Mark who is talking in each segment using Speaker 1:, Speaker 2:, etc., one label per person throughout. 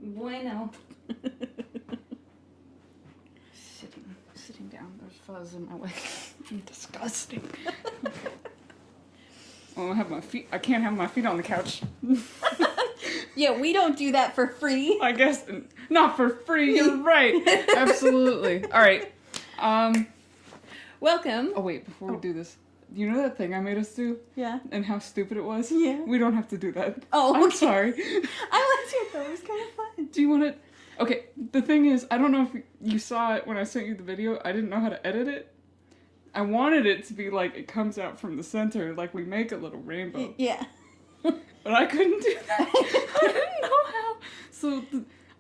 Speaker 1: Bueno. Sitting down. There's fuzz in my way. Disgusting. Okay. Oh, I can't have my feet on the couch.
Speaker 2: Yeah, we don't do that for free.
Speaker 1: I guess not for free. You're right. Absolutely. All right.
Speaker 2: Welcome.
Speaker 1: Oh wait, before we do this, you know that thing I made us do?
Speaker 2: Yeah.
Speaker 1: And how stupid it was?
Speaker 2: Yeah.
Speaker 1: We don't have to do that.
Speaker 2: Oh,
Speaker 1: I'm
Speaker 2: okay.
Speaker 1: sorry.
Speaker 2: I liked it though. It was kind of fun.
Speaker 1: Do you want to? Okay. The thing is, I don't know if you saw it when I sent you the video. I didn't know how to edit it. I wanted it to be like it comes out from the center, like we make a little rainbow.
Speaker 2: Yeah.
Speaker 1: But I couldn't do that. I didn't know how. So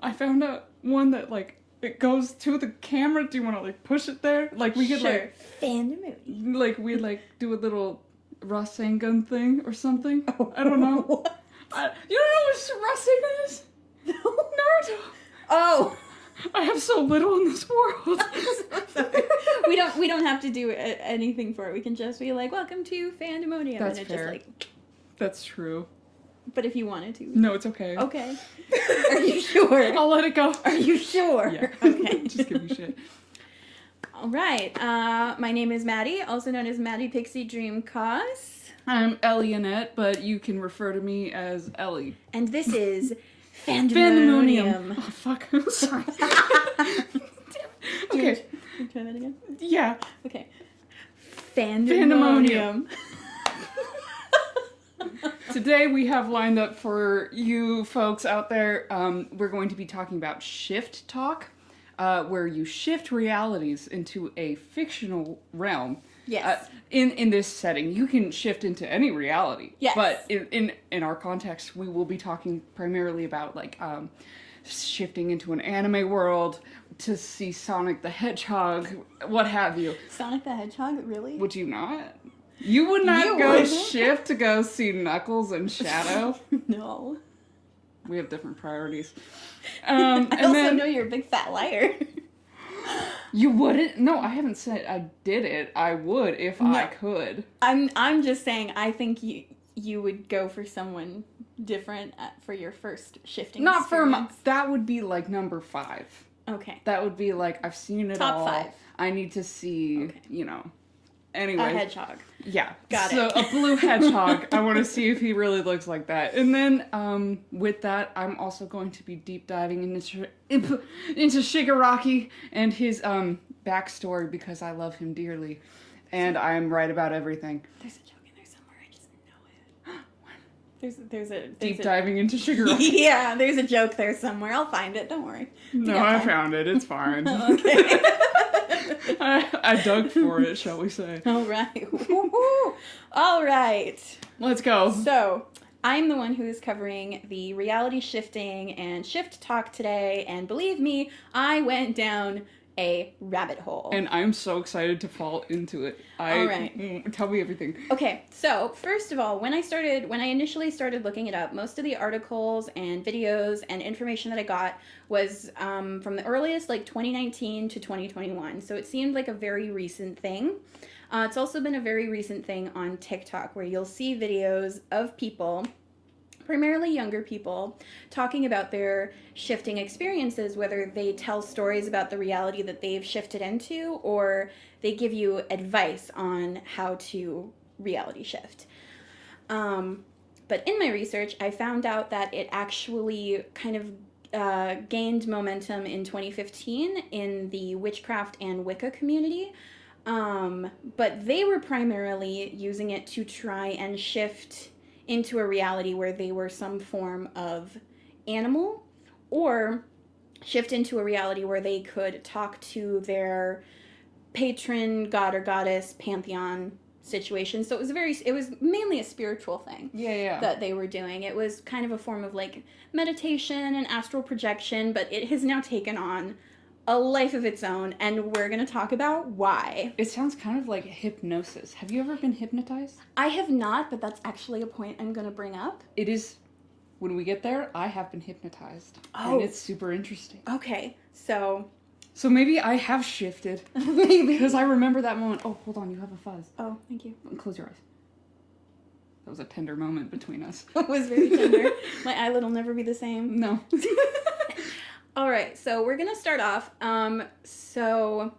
Speaker 1: I found out one that like it goes to the camera. Do you want to like push it there? Like we could like
Speaker 2: Fandomonium.
Speaker 1: like we'd like do a little Rasengan thing or something.
Speaker 2: Oh,
Speaker 1: I don't know.
Speaker 2: What?
Speaker 1: You don't know what Rasengan is?
Speaker 2: No.
Speaker 1: Naruto.
Speaker 2: Oh.
Speaker 1: I have so little in this world.
Speaker 2: we don't have to do anything for it. We can just be like, welcome to Fandomonium.
Speaker 1: That's
Speaker 2: and it
Speaker 1: fair.
Speaker 2: Just like.
Speaker 1: That's true.
Speaker 2: But if you wanted to.
Speaker 1: No, it's okay.
Speaker 2: Okay. Are you sure?
Speaker 1: I'll let it go.
Speaker 2: Are you sure?
Speaker 1: Yeah.
Speaker 2: Okay.
Speaker 1: Just give me shit.
Speaker 2: All right. My name is Maddy, also known as Maddy Pixie Dream Cause.
Speaker 1: I'm Ellie, but you can refer to me as Ellie.
Speaker 2: And this is Fandomonium.
Speaker 1: Oh, fuck. I'm sorry. Okay.
Speaker 2: Can you try that again?
Speaker 1: Yeah.
Speaker 2: Okay.
Speaker 1: Fandomonium. Today we have lined up for you folks out there, we're going to be talking about ShiftTok, where you shift realities into a fictional realm.
Speaker 2: Yes.
Speaker 1: In this setting, you can shift into any reality.
Speaker 2: Yes.
Speaker 1: But in our context, we will be talking primarily about like shifting into an anime world to see Sonic the Hedgehog, what have you.
Speaker 2: Sonic the Hedgehog, really?
Speaker 1: Would you not? You would not
Speaker 2: You
Speaker 1: go
Speaker 2: wouldn't?
Speaker 1: shift to go see Knuckles and Shadow?
Speaker 2: No.
Speaker 1: We have different priorities.
Speaker 2: I also know you're a big fat liar.
Speaker 1: You wouldn't? No, I haven't said I did it. I would if I could.
Speaker 2: I'm just saying I think you would go for someone different for your first shifting
Speaker 1: Not for
Speaker 2: experience.
Speaker 1: that would be like number 5.
Speaker 2: Okay.
Speaker 1: That would be like I've seen it
Speaker 2: Top
Speaker 1: all.
Speaker 2: 5.
Speaker 1: I need to see, Anyway.
Speaker 2: A hedgehog.
Speaker 1: Yeah.
Speaker 2: Got it.
Speaker 1: So a blue hedgehog. I want to see if he really looks like that. And then with that, I'm also going to be deep diving into Shigaraki and his backstory because I love him dearly. And I'm right about everything.
Speaker 2: There's a joke in there somewhere. I just know it. There's a
Speaker 1: Deep diving into Shigaraki.
Speaker 2: Yeah, there's a joke there somewhere. I'll find it. Don't worry.
Speaker 1: No, I found it. It's fine.
Speaker 2: Okay.
Speaker 1: I dug for it, shall we say.
Speaker 2: All right. All right.
Speaker 1: Let's go.
Speaker 2: So, I'm the one who's covering the reality shifting and ShiftTok today, and believe me, I went down a rabbit hole.
Speaker 1: And I'm so excited to fall into it.
Speaker 2: All right.
Speaker 1: Tell me everything.
Speaker 2: Okay, so first of all, when I initially started looking it up, most of the articles and videos and information that I got was from the earliest, like 2019 to 2021. So it seemed like a very recent thing. It's also been a very recent thing on TikTok where you'll see videos of people, primarily younger people, talking about their shifting experiences, whether they tell stories about the reality that they've shifted into or they give you advice on how to reality shift. But in my research, I found out that it actually kind of gained momentum in 2015 in the witchcraft and Wicca community. But they were primarily using it to try and shift into a reality where they were some form of animal, or shift into a reality where they could talk to their patron god or goddess pantheon situation. So it was mainly a spiritual thing.
Speaker 1: Yeah.
Speaker 2: That they were doing. It was kind of a form of like meditation and astral projection, but it has now taken on a life of its own, and we're going to talk about why.
Speaker 1: It sounds kind of like hypnosis. Have you ever been hypnotized?
Speaker 2: I have not, but that's actually a point I'm going to bring up.
Speaker 1: It is, when we get there, I have been hypnotized.
Speaker 2: Oh.
Speaker 1: And it's super interesting.
Speaker 2: Okay, so
Speaker 1: maybe I have shifted.
Speaker 2: maybe.
Speaker 1: Because I remember that moment. Oh, hold on, you have a fuzz.
Speaker 2: Oh, thank you.
Speaker 1: Close your eyes. That was a tender moment between us.
Speaker 2: It was very tender. My eyelid will never be the same.
Speaker 1: No.
Speaker 2: All right, so we're going to start off. So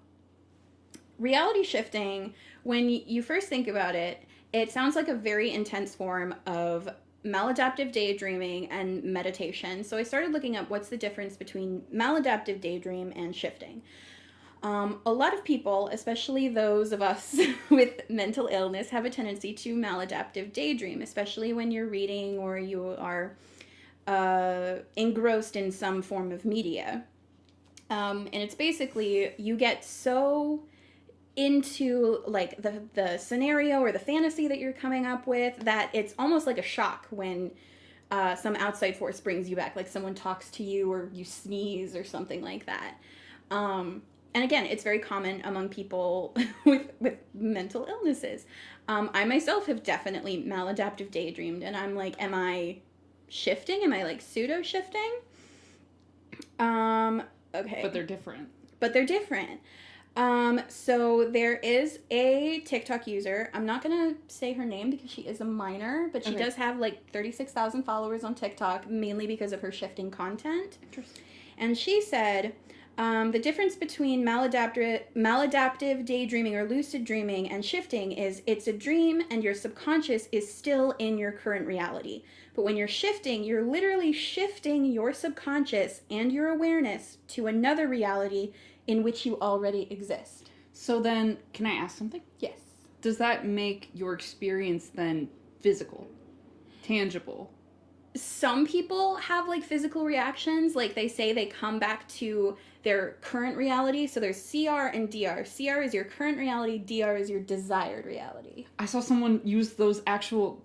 Speaker 2: reality shifting, when you first think about it, it sounds like a very intense form of maladaptive daydreaming and meditation. So I started looking up what's the difference between maladaptive daydream and shifting. A lot of people, especially those of us with mental illness, have a tendency to maladaptive daydream, especially when you're reading or you are engrossed in some form of media. And it's basically, you get so into like the scenario or the fantasy that you're coming up with that it's almost like a shock when some outside force brings you back, like someone talks to you or you sneeze or something like that. And again, it's very common among people with mental illnesses. I myself have definitely maladaptive daydreamed, and I'm like, am I shifting? Am I like pseudo shifting? Okay.
Speaker 1: But they're different.
Speaker 2: So there is a TikTok user. I'm not going to say her name because she is a minor, but she does have like 36,000 followers on TikTok, mainly because of her shifting content.
Speaker 1: Interesting.
Speaker 2: And she said, the difference between maladaptive daydreaming or lucid dreaming and shifting is it's a dream and your subconscious is still in your current reality. But when you're shifting, you're literally shifting your subconscious and your awareness to another reality in which you already exist.
Speaker 1: So then, can I ask something?
Speaker 2: Yes.
Speaker 1: Does that make your experience then physical, tangible?
Speaker 2: Some people have like physical reactions, like they say they come back to their current reality. So there's CR and DR. CR is your current reality, DR is your desired reality.
Speaker 1: I saw someone use those actual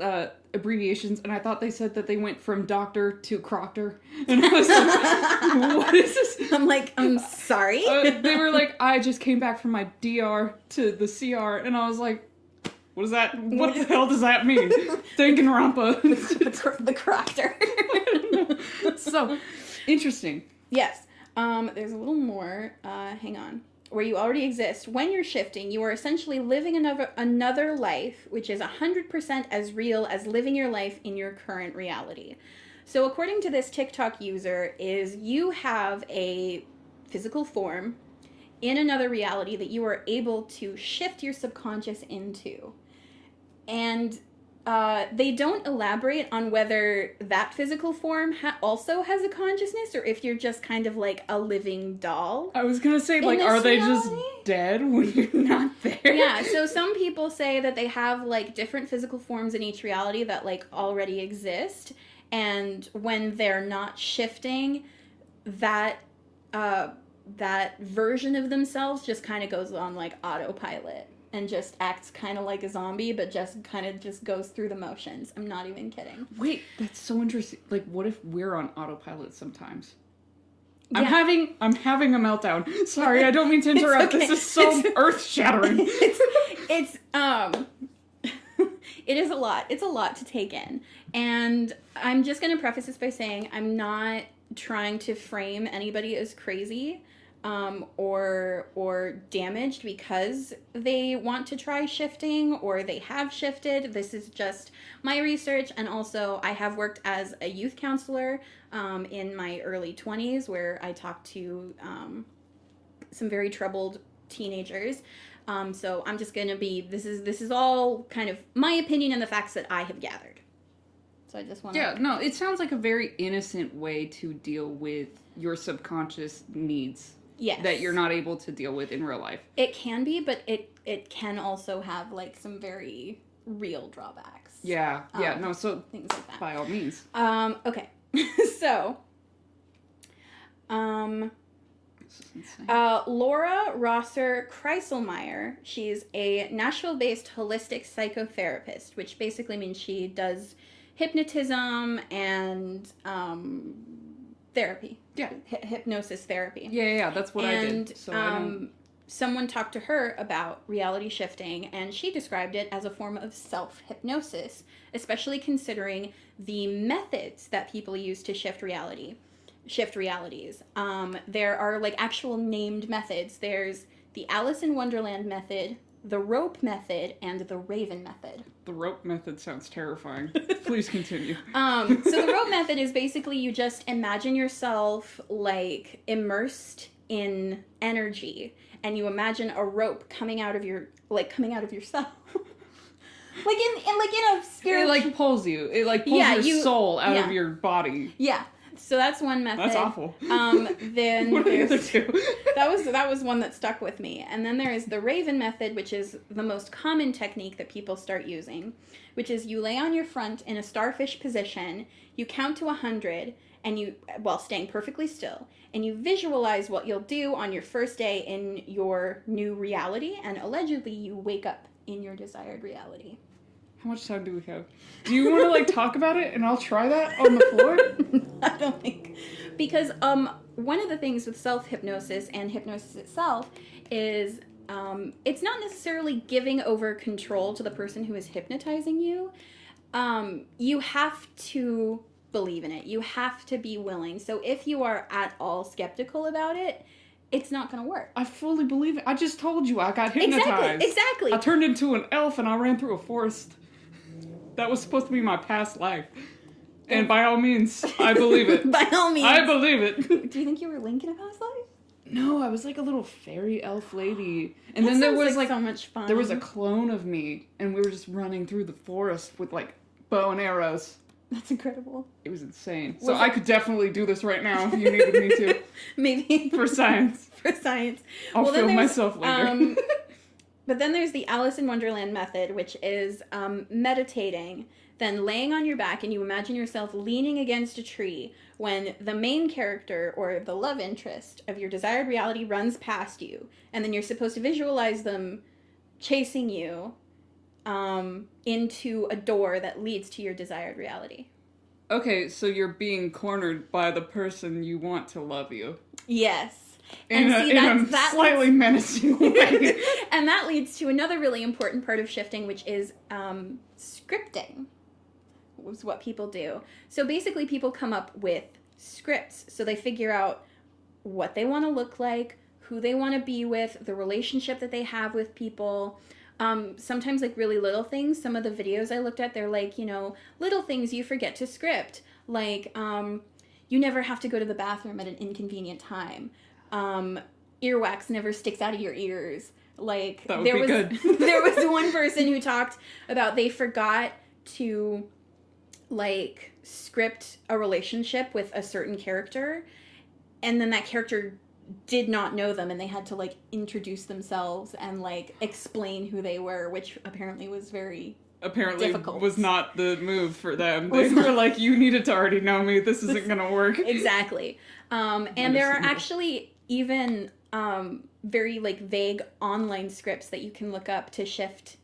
Speaker 1: abbreviations, and I thought they said that they went from doctor to croctor. And I was like, what is this?
Speaker 2: I'm like, I'm sorry?
Speaker 1: They were like, I just came back from my DR to the CR, and I was like, what is that? What the hell does that mean? Danganronpa.
Speaker 2: the croctor.
Speaker 1: So, interesting.
Speaker 2: Yes. There's a little more. Hang on. Where you already exist. When you're shifting, you are essentially living another life, which is 100% as real as living your life in your current reality. So according to this TikTok user, is you have a physical form in another reality that you are able to shift your subconscious into. And they don't elaborate on whether that physical form also has a consciousness or if you're just kind of like a living doll.
Speaker 1: I was gonna say, like, are they just dead when you're not there?
Speaker 2: Yeah, so some people say that they have like different physical forms in each reality that like already exist, and when they're not shifting, that version of themselves just kind of goes on like autopilot and just acts kind of like a zombie, but just kind of just goes through the motions. I'm not even kidding.
Speaker 1: Wait, that's so interesting. Like, what if we're on autopilot sometimes?
Speaker 2: Yeah.
Speaker 1: I'm having a meltdown. Sorry, I don't mean to interrupt.
Speaker 2: Okay.
Speaker 1: This is so earth-shattering.
Speaker 2: It is a lot. It's a lot to take in. And I'm just going to preface this by saying I'm not trying to frame anybody as crazy or damaged because they want to try shifting or they have shifted. This is just my research, and also I have worked as a youth counselor in my early 20s where I talked to some very troubled teenagers. So I'm just going to be, this is all kind of my opinion and the facts that I have gathered. So I just want to...
Speaker 1: Yeah, no, it sounds like a very innocent way to deal with your subconscious needs.
Speaker 2: Yes.
Speaker 1: That you're not able to deal with in real life.
Speaker 2: It can be, but it can also have like some very real drawbacks.
Speaker 1: Yeah, no, so
Speaker 2: things like that.
Speaker 1: By all means.
Speaker 2: Okay. So Laura Rosser Kreiselmeyer, she's a Nashville-based holistic psychotherapist, which basically means she does hypnotism and therapy.
Speaker 1: Yeah.
Speaker 2: Hypnosis therapy.
Speaker 1: Yeah, that's what I did. So
Speaker 2: someone talked to her about reality shifting, and she described it as a form of self-hypnosis, especially considering the methods that people use to shift realities. There are like actual named methods. There's the Alice in Wonderland method, the rope method, and the raven method.
Speaker 1: The rope method sounds terrifying. Please continue.
Speaker 2: So the rope method is basically you just imagine yourself like immersed in energy, and you imagine a rope coming out of yourself. like in a spiritual...
Speaker 1: It pulls you. It pulls your soul out of your body.
Speaker 2: Yeah. So that's one method.
Speaker 1: That's awful.
Speaker 2: Then
Speaker 1: what are the other two?
Speaker 2: that was one that stuck with me. And then there is the raven method, which is the most common technique that people start using, which is you lay on your front in a starfish position, you count to 100, and while staying perfectly still, and you visualize what you'll do on your first day in your new reality, and allegedly you wake up in your desired reality.
Speaker 1: How much time do we have? Do you want to talk about it and I'll try that on the floor?
Speaker 2: I don't think. Because one of the things with self-hypnosis and hypnosis itself is it's not necessarily giving over control to the person who is hypnotizing you. You have to believe in it. You have to be willing. So if you are at all skeptical about it, it's not going to work.
Speaker 1: I fully believe it. I just told you I got hypnotized.
Speaker 2: Exactly.
Speaker 1: I turned into an elf and I ran through a forest. That was supposed to be my past life. And by all means, I believe it.
Speaker 2: By all means.
Speaker 1: I believe it.
Speaker 2: Do you think you were Link in a past life?
Speaker 1: No, I was like a little fairy elf lady. And
Speaker 2: That
Speaker 1: then there
Speaker 2: sounds
Speaker 1: was
Speaker 2: so much fun.
Speaker 1: There was a clone of me and we were just running through the forest with bow and arrows.
Speaker 2: That's incredible.
Speaker 1: It was insane. So I could definitely do this right now if you needed me to.
Speaker 2: Maybe.
Speaker 1: For science.
Speaker 2: For science.
Speaker 1: I'll film myself later.
Speaker 2: But then there's the Alice in Wonderland method, which is meditating, then laying on your back, and you imagine yourself leaning against a tree when the main character or the love interest of your desired reality runs past you. And then you're supposed to visualize them chasing you into a door that leads to your desired reality.
Speaker 1: Okay, so you're being cornered by the person you want to love you.
Speaker 2: Yes.
Speaker 1: In a slightly menacing way.
Speaker 2: And that leads to another really important part of shifting, which is scripting. Was what people do. So basically people come up with scripts. So they figure out what they want to look like, who they want to be with, the relationship that they have with people. Sometimes really little things. Some of the videos I looked at, they're little things you forget to script. You never have to go to the bathroom at an inconvenient time. Earwax never sticks out of your ears.
Speaker 1: That would be good.
Speaker 2: There was one person who talked about they forgot to script a relationship with a certain character, and then that character did not know them, and they had to introduce themselves and explain who they were, which apparently was very difficult.
Speaker 1: Was not the move for them. They were you needed to already know me. This isn't gonna work.
Speaker 2: Exactly. And there are actually even very vague online scripts that you can look up to shift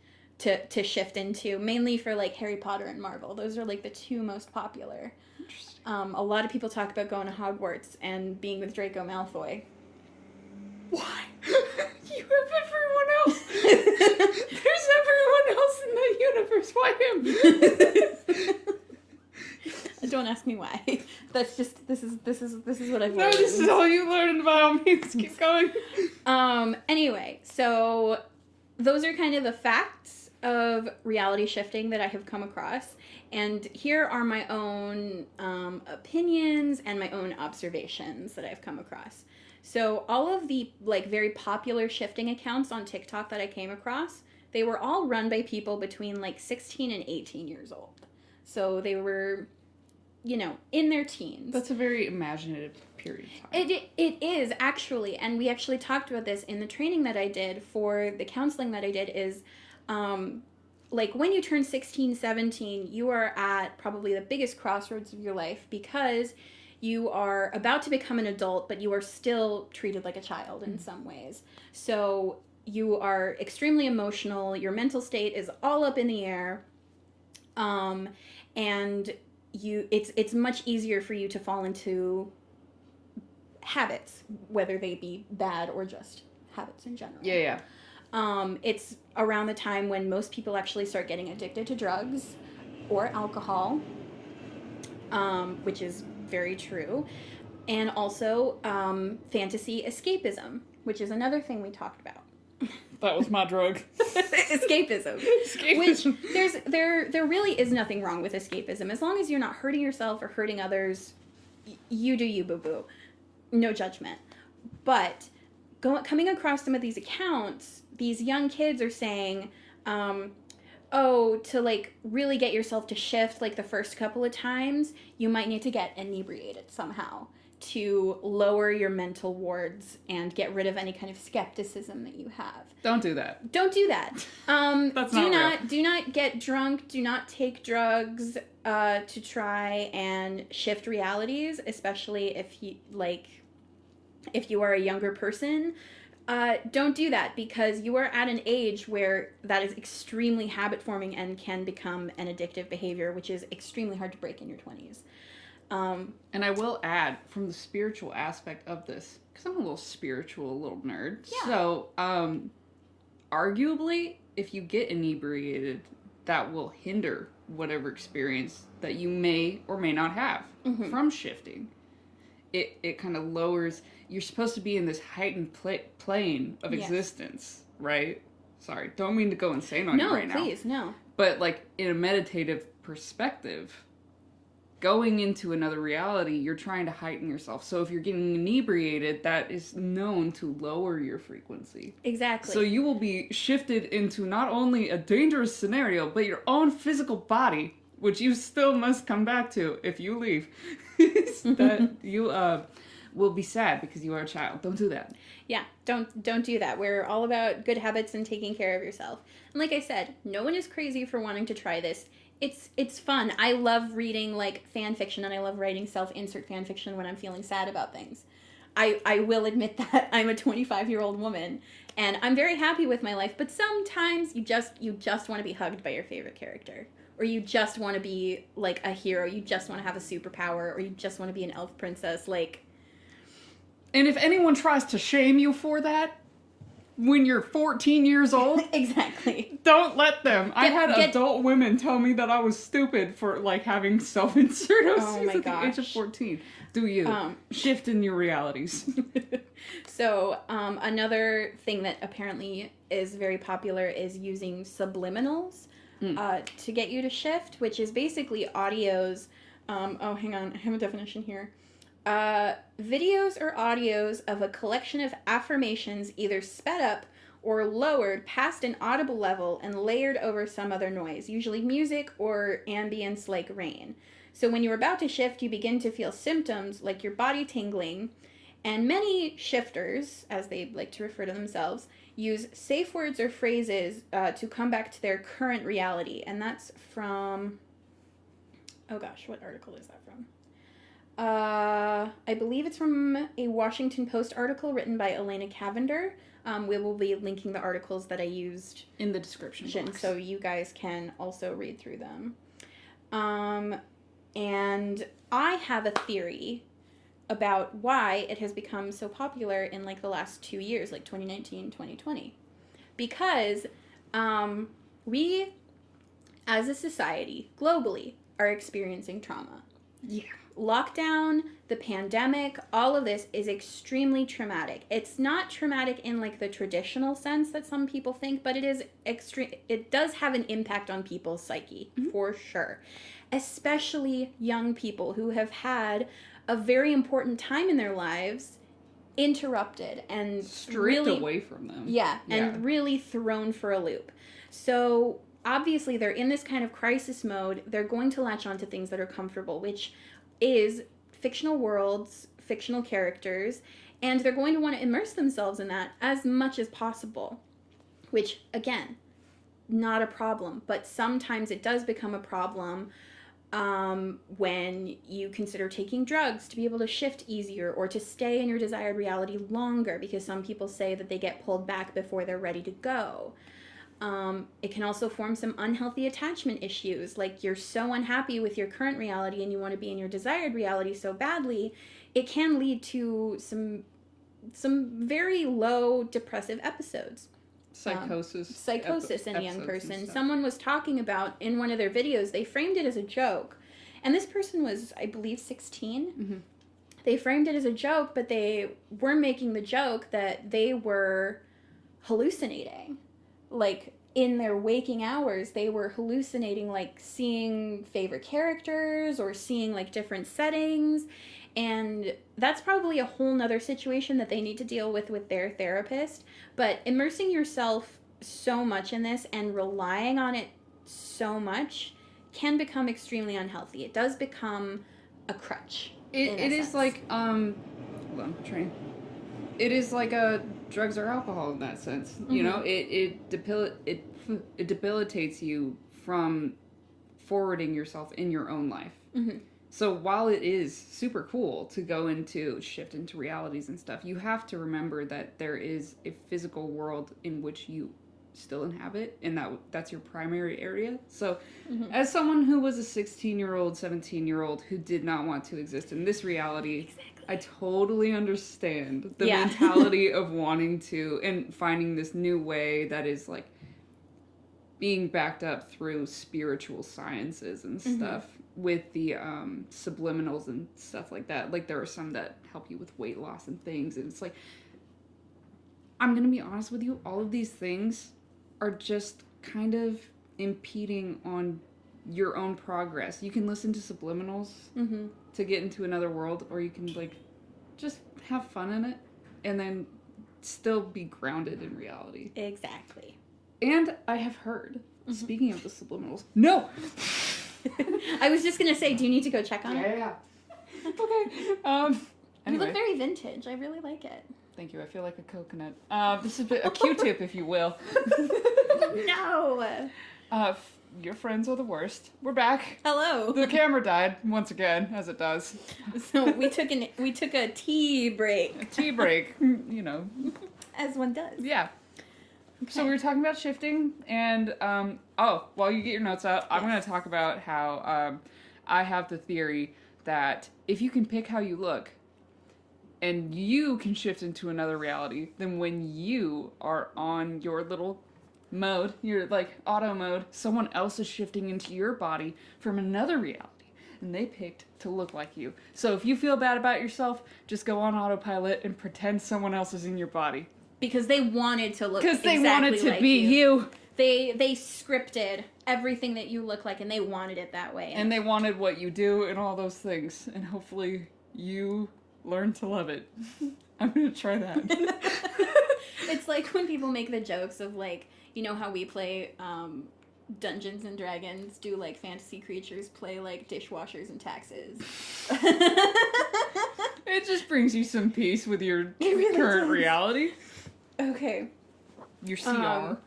Speaker 2: into, mainly for Harry Potter and Marvel. Those are the two most popular.
Speaker 1: Interesting.
Speaker 2: A lot of people talk about going to Hogwarts and being with Draco Malfoy.
Speaker 1: Why? You have everyone else. There's everyone else in the universe. Why him?
Speaker 2: Don't ask me why. That's just this is what I've learned.
Speaker 1: No, this is all you learned. By all means, keep going.
Speaker 2: Anyway, so those are kind of the facts of reality shifting that I have come across, and here are my own opinions and my own observations that I've come across. So all of the very popular shifting accounts on TikTok that I came across, they were all run by people between 16 and 18 years old. So they were, in their teens.
Speaker 1: That's a very imaginative period of time.
Speaker 2: It is, actually. And we actually talked about this in the training that I did for the counseling that I did is, when you turn 16, 17, you are at probably the biggest crossroads of your life because you are about to become an adult, but you are still treated like a child in some ways. So you are extremely emotional. Your mental state is all up in the air. And it's much easier for you to fall into habits, whether they be bad or just habits in general.
Speaker 1: Yeah.
Speaker 2: It's around the time when most people actually start getting addicted to drugs or alcohol, which is very true. And also fantasy escapism, which is another thing we talked about.
Speaker 1: That was my drug.
Speaker 2: Escapism.
Speaker 1: Escapism.
Speaker 2: Which there really is nothing wrong with escapism. As long as you're not hurting yourself or hurting others, you do you, boo-boo. No judgment. But coming across some of these accounts, these young kids are saying, to like really get yourself to shift like the first couple of times, you might need to get inebriated somehow to lower your mental wards and get rid of any kind of skepticism that you have.
Speaker 1: Don't do that.
Speaker 2: Don't do that.
Speaker 1: That's not real.
Speaker 2: Do not get drunk. Do not take drugs to try and shift realities, especially if you are a younger person. Don't do that, because you are at an age where that is extremely habit forming and can become an addictive behavior, which is extremely hard to break in your 20s.
Speaker 1: And I will add, from the spiritual aspect of this, because I'm a little spiritual, a little nerd.
Speaker 2: Yeah.
Speaker 1: So, arguably, if you get inebriated, that will hinder whatever experience that you may or may not have from shifting. It kind of lowers. You're supposed to be in this heightened plane of existence, right? Sorry, don't mean to go insane on you right now.
Speaker 2: No, please, no.
Speaker 1: But like in a meditative perspective, going into another reality, you're trying to heighten yourself. So if you're getting inebriated, that is known to lower your frequency.
Speaker 2: Exactly.
Speaker 1: So you will be shifted into not only a dangerous scenario, but your own physical body, which you still must come back to if you leave. That you will be sad because you are a child. Don't do that.
Speaker 2: Yeah, don't do that. We're all about good habits and taking care of yourself. And like I said, no one is crazy for wanting to try this. It's fun. I love reading like fan fiction, and I love writing self-insert fan fiction when I'm feeling sad about things. I will admit that I'm a 25-year-old woman, and I'm very happy with my life, but sometimes you just want to be hugged by your favorite character. Or you just want to be like a hero, you just want to have a superpower, or you just want to be an elf princess, like.
Speaker 1: And if anyone tries to shame you for that, when you're 14 years old,
Speaker 2: exactly,
Speaker 1: don't let them. I had adult women tell me that I was stupid for like having self-insert OCs at the age of 14. Do you shift in your realities?
Speaker 2: So another thing that apparently is very popular is using subliminals to get you to shift, which is basically audios. Hang on, I have a definition here. Videos or audios of a collection of affirmations either sped up or lowered past an audible level and layered over some other noise, usually music or ambience like rain. So when you're about to shift, you begin to feel symptoms like your body tingling, and many shifters, as they like to refer to themselves, use safe words or phrases to come back to their current reality. And that's from, oh gosh, what article is that from? I believe it's from a Washington Post article written by Elena Cavender. We will be linking the articles that I used
Speaker 1: in the description box,
Speaker 2: so you guys can also read through them. And I have a theory about why it has become so popular in like the last 2 years, like 2019, 2020. Because we, as a society, globally, are experiencing trauma.
Speaker 1: Yeah.
Speaker 2: Lockdown, the pandemic, all of this is extremely traumatic. It's not traumatic in like the traditional sense that some people think, but it is extreme. It does have an impact on people's psyche, for sure. Especially young people who have had a very important time in their lives interrupted and
Speaker 1: stripped away from them.
Speaker 2: Yeah, and really thrown for a loop. So obviously they're in this kind of crisis mode. They're going to latch on to things that are comfortable, which is fictional worlds, fictional characters, and they're going to want to immerse themselves in that as much as possible, which, again, not a problem, but sometimes it does become a problem when you consider taking drugs to be able to shift easier or to stay in your desired reality longer, because some people say that they get pulled back before they're ready to go. It can also form some unhealthy attachment issues, like you're so unhappy with your current reality and you want to be in your desired reality so badly, it can lead to some very low depressive episodes. Psychosis in a young person. Someone was talking about in one of their videos, they framed it as a joke. And this person was, I believe, 16. Mm-hmm. They framed it as a joke, but they were making the joke that they were hallucinating. Like, in their waking hours, they were hallucinating, like, seeing favorite characters or seeing, like, different settings. And that's probably a whole nother situation that they need to deal with their therapist. But immersing yourself so much in this and relying on it so much can become extremely unhealthy. It does become a crutch.
Speaker 1: It is like, hold on, train. It is like drugs or alcohol in that sense. Mm-hmm. You know, it debilitates you from forwarding yourself in your own life. Mm-hmm. So while it is super cool to shift into realities and stuff, you have to remember that there is a physical world in which you still inhabit, and that's your primary area. So as someone who was a 16-year-old, 17-year-old who did not want to exist in this reality, I totally understand the mentality of wanting to and finding this new way that is like being backed up through spiritual sciences and stuff with the subliminals and stuff like that. Like, there are some that help you with weight loss and things, and it's like, I'm gonna be honest with you, all of these things are just kind of impeding on your own progress. You can listen to subliminals to get into another world, or you can, like, just have fun in it and then still be grounded in reality.
Speaker 2: Exactly.
Speaker 1: And I have heard, speaking of the subliminals, no!
Speaker 2: I was just gonna say, do you need to go check on it?
Speaker 1: Yeah. Okay. Anyway.
Speaker 2: You look very vintage. I really like it.
Speaker 1: Thank you. I feel like a coconut. This is a Q-tip, if you will.
Speaker 2: No.
Speaker 1: Your friends are the worst. We're back.
Speaker 2: Hello.
Speaker 1: The camera died once again, as it does.
Speaker 2: So we took a tea break.
Speaker 1: A tea break, you know.
Speaker 2: As one does.
Speaker 1: Yeah. Okay. So we were talking about shifting, and while you get your notes out, I'm going to talk about how I have the theory that if you can pick how you look, and you can shift into another reality, then when you are on your little mode, your, like, auto mode, someone else is shifting into your body from another reality, and they picked to look like you. So if you feel bad about yourself, just go on autopilot and pretend someone else is in your body.
Speaker 2: Because they wanted to look exactly like you.
Speaker 1: Because they wanted to be you.
Speaker 2: They scripted everything that you look like, and they wanted it that way.
Speaker 1: And they wanted what you do and all those things. And hopefully you learn to love it. I'm going to try that.
Speaker 2: It's like when people make the jokes of, like, you know how we play Dungeons and Dragons, do, like, fantasy creatures play, like, dishwashers and taxes.
Speaker 1: It just brings you some peace with your
Speaker 2: really
Speaker 1: current
Speaker 2: does.
Speaker 1: reality.
Speaker 2: Okay.
Speaker 1: Your CR.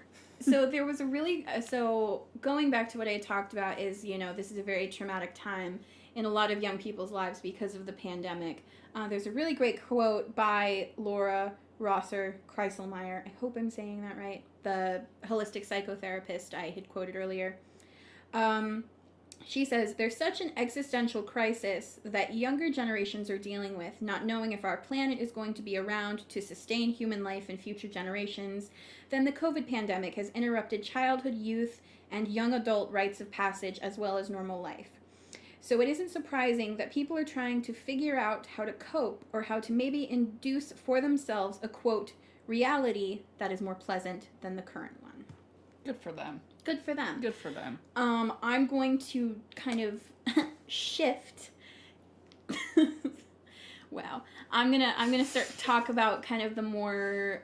Speaker 2: So there was a really... So going back to what I talked about is, you know, this is a very traumatic time in a lot of young people's lives because of the pandemic. There's a really great quote by Laura Rosser Kreiselmeyer. I hope I'm saying that right. The holistic psychotherapist I had quoted earlier. She says, "There's such an existential crisis that younger generations are dealing with, not knowing if our planet is going to be around to sustain human life in future generations. Then the COVID pandemic has interrupted childhood, youth, and young adult rites of passage as well as normal life. So it isn't surprising that people are trying to figure out how to cope or how to maybe induce for themselves a, quote, reality that is more pleasant than the current one."
Speaker 1: Good for them.
Speaker 2: Good for them.
Speaker 1: Good for them.
Speaker 2: I'm going to kind of shift. Wow. I'm gonna start talk about kind of the more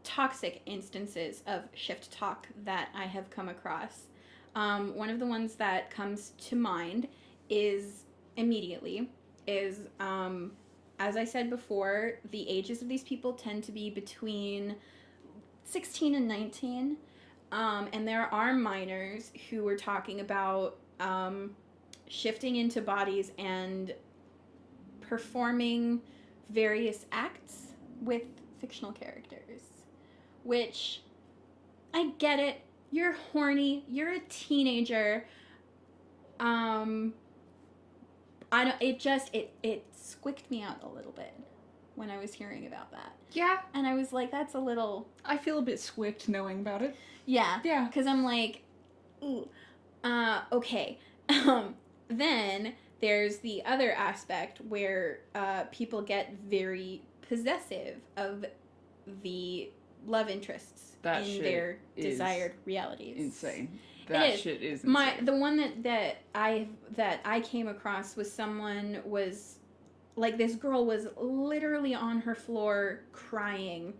Speaker 2: toxic instances of ShiftTok that I have come across. One of the ones that comes to mind is as I said before, the ages of these people tend to be between 16 and 19. And there are minors who were talking about shifting into bodies and performing various acts with fictional characters. Which, I get it. You're horny. You're a teenager. It squicked me out a little bit when I was hearing about that.
Speaker 1: Yeah.
Speaker 2: And I was like, that's a little...
Speaker 1: I feel a bit squicked knowing about it.
Speaker 2: Yeah.
Speaker 1: Yeah.
Speaker 2: Because I'm like, ooh, okay. Then there's the other aspect where people get very possessive of the love interests
Speaker 1: That
Speaker 2: in
Speaker 1: shit
Speaker 2: their
Speaker 1: is
Speaker 2: desired realities.
Speaker 1: insane. That shit is insane.
Speaker 2: The one that I came across was like, this girl was literally on her floor crying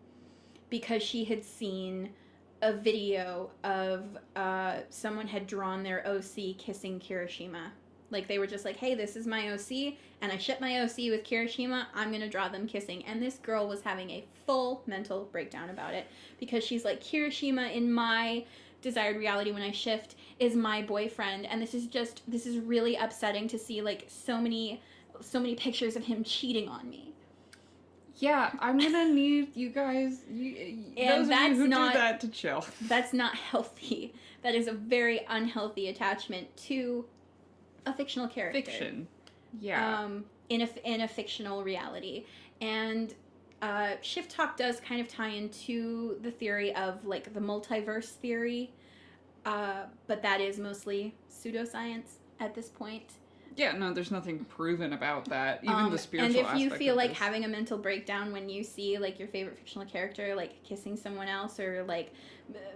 Speaker 2: because she had seen a video of someone had drawn their OC kissing Kirishima. Like, they were just like, hey, this is my OC, and I ship my OC with Kirishima, I'm going to draw them kissing. And this girl was having a full mental breakdown about it, because she's like, Kirishima in my desired reality when I shift is my boyfriend, and this is really upsetting to see, like, so many pictures of him cheating on me.
Speaker 1: Yeah, I'm gonna need you guys, those of you who do that, to chill.
Speaker 2: That's not healthy. That is a very unhealthy attachment to a fictional character.
Speaker 1: Fiction. Yeah.
Speaker 2: In a fictional reality. And ShiftTok does kind of tie into the theory of, like, the multiverse theory, but that is mostly pseudoscience at this point.
Speaker 1: Yeah, no, there's nothing proven about that. Even the spiritual aspect.
Speaker 2: And if you feel like having a mental breakdown when you see, like, your favorite fictional character, like, kissing someone else, or, like,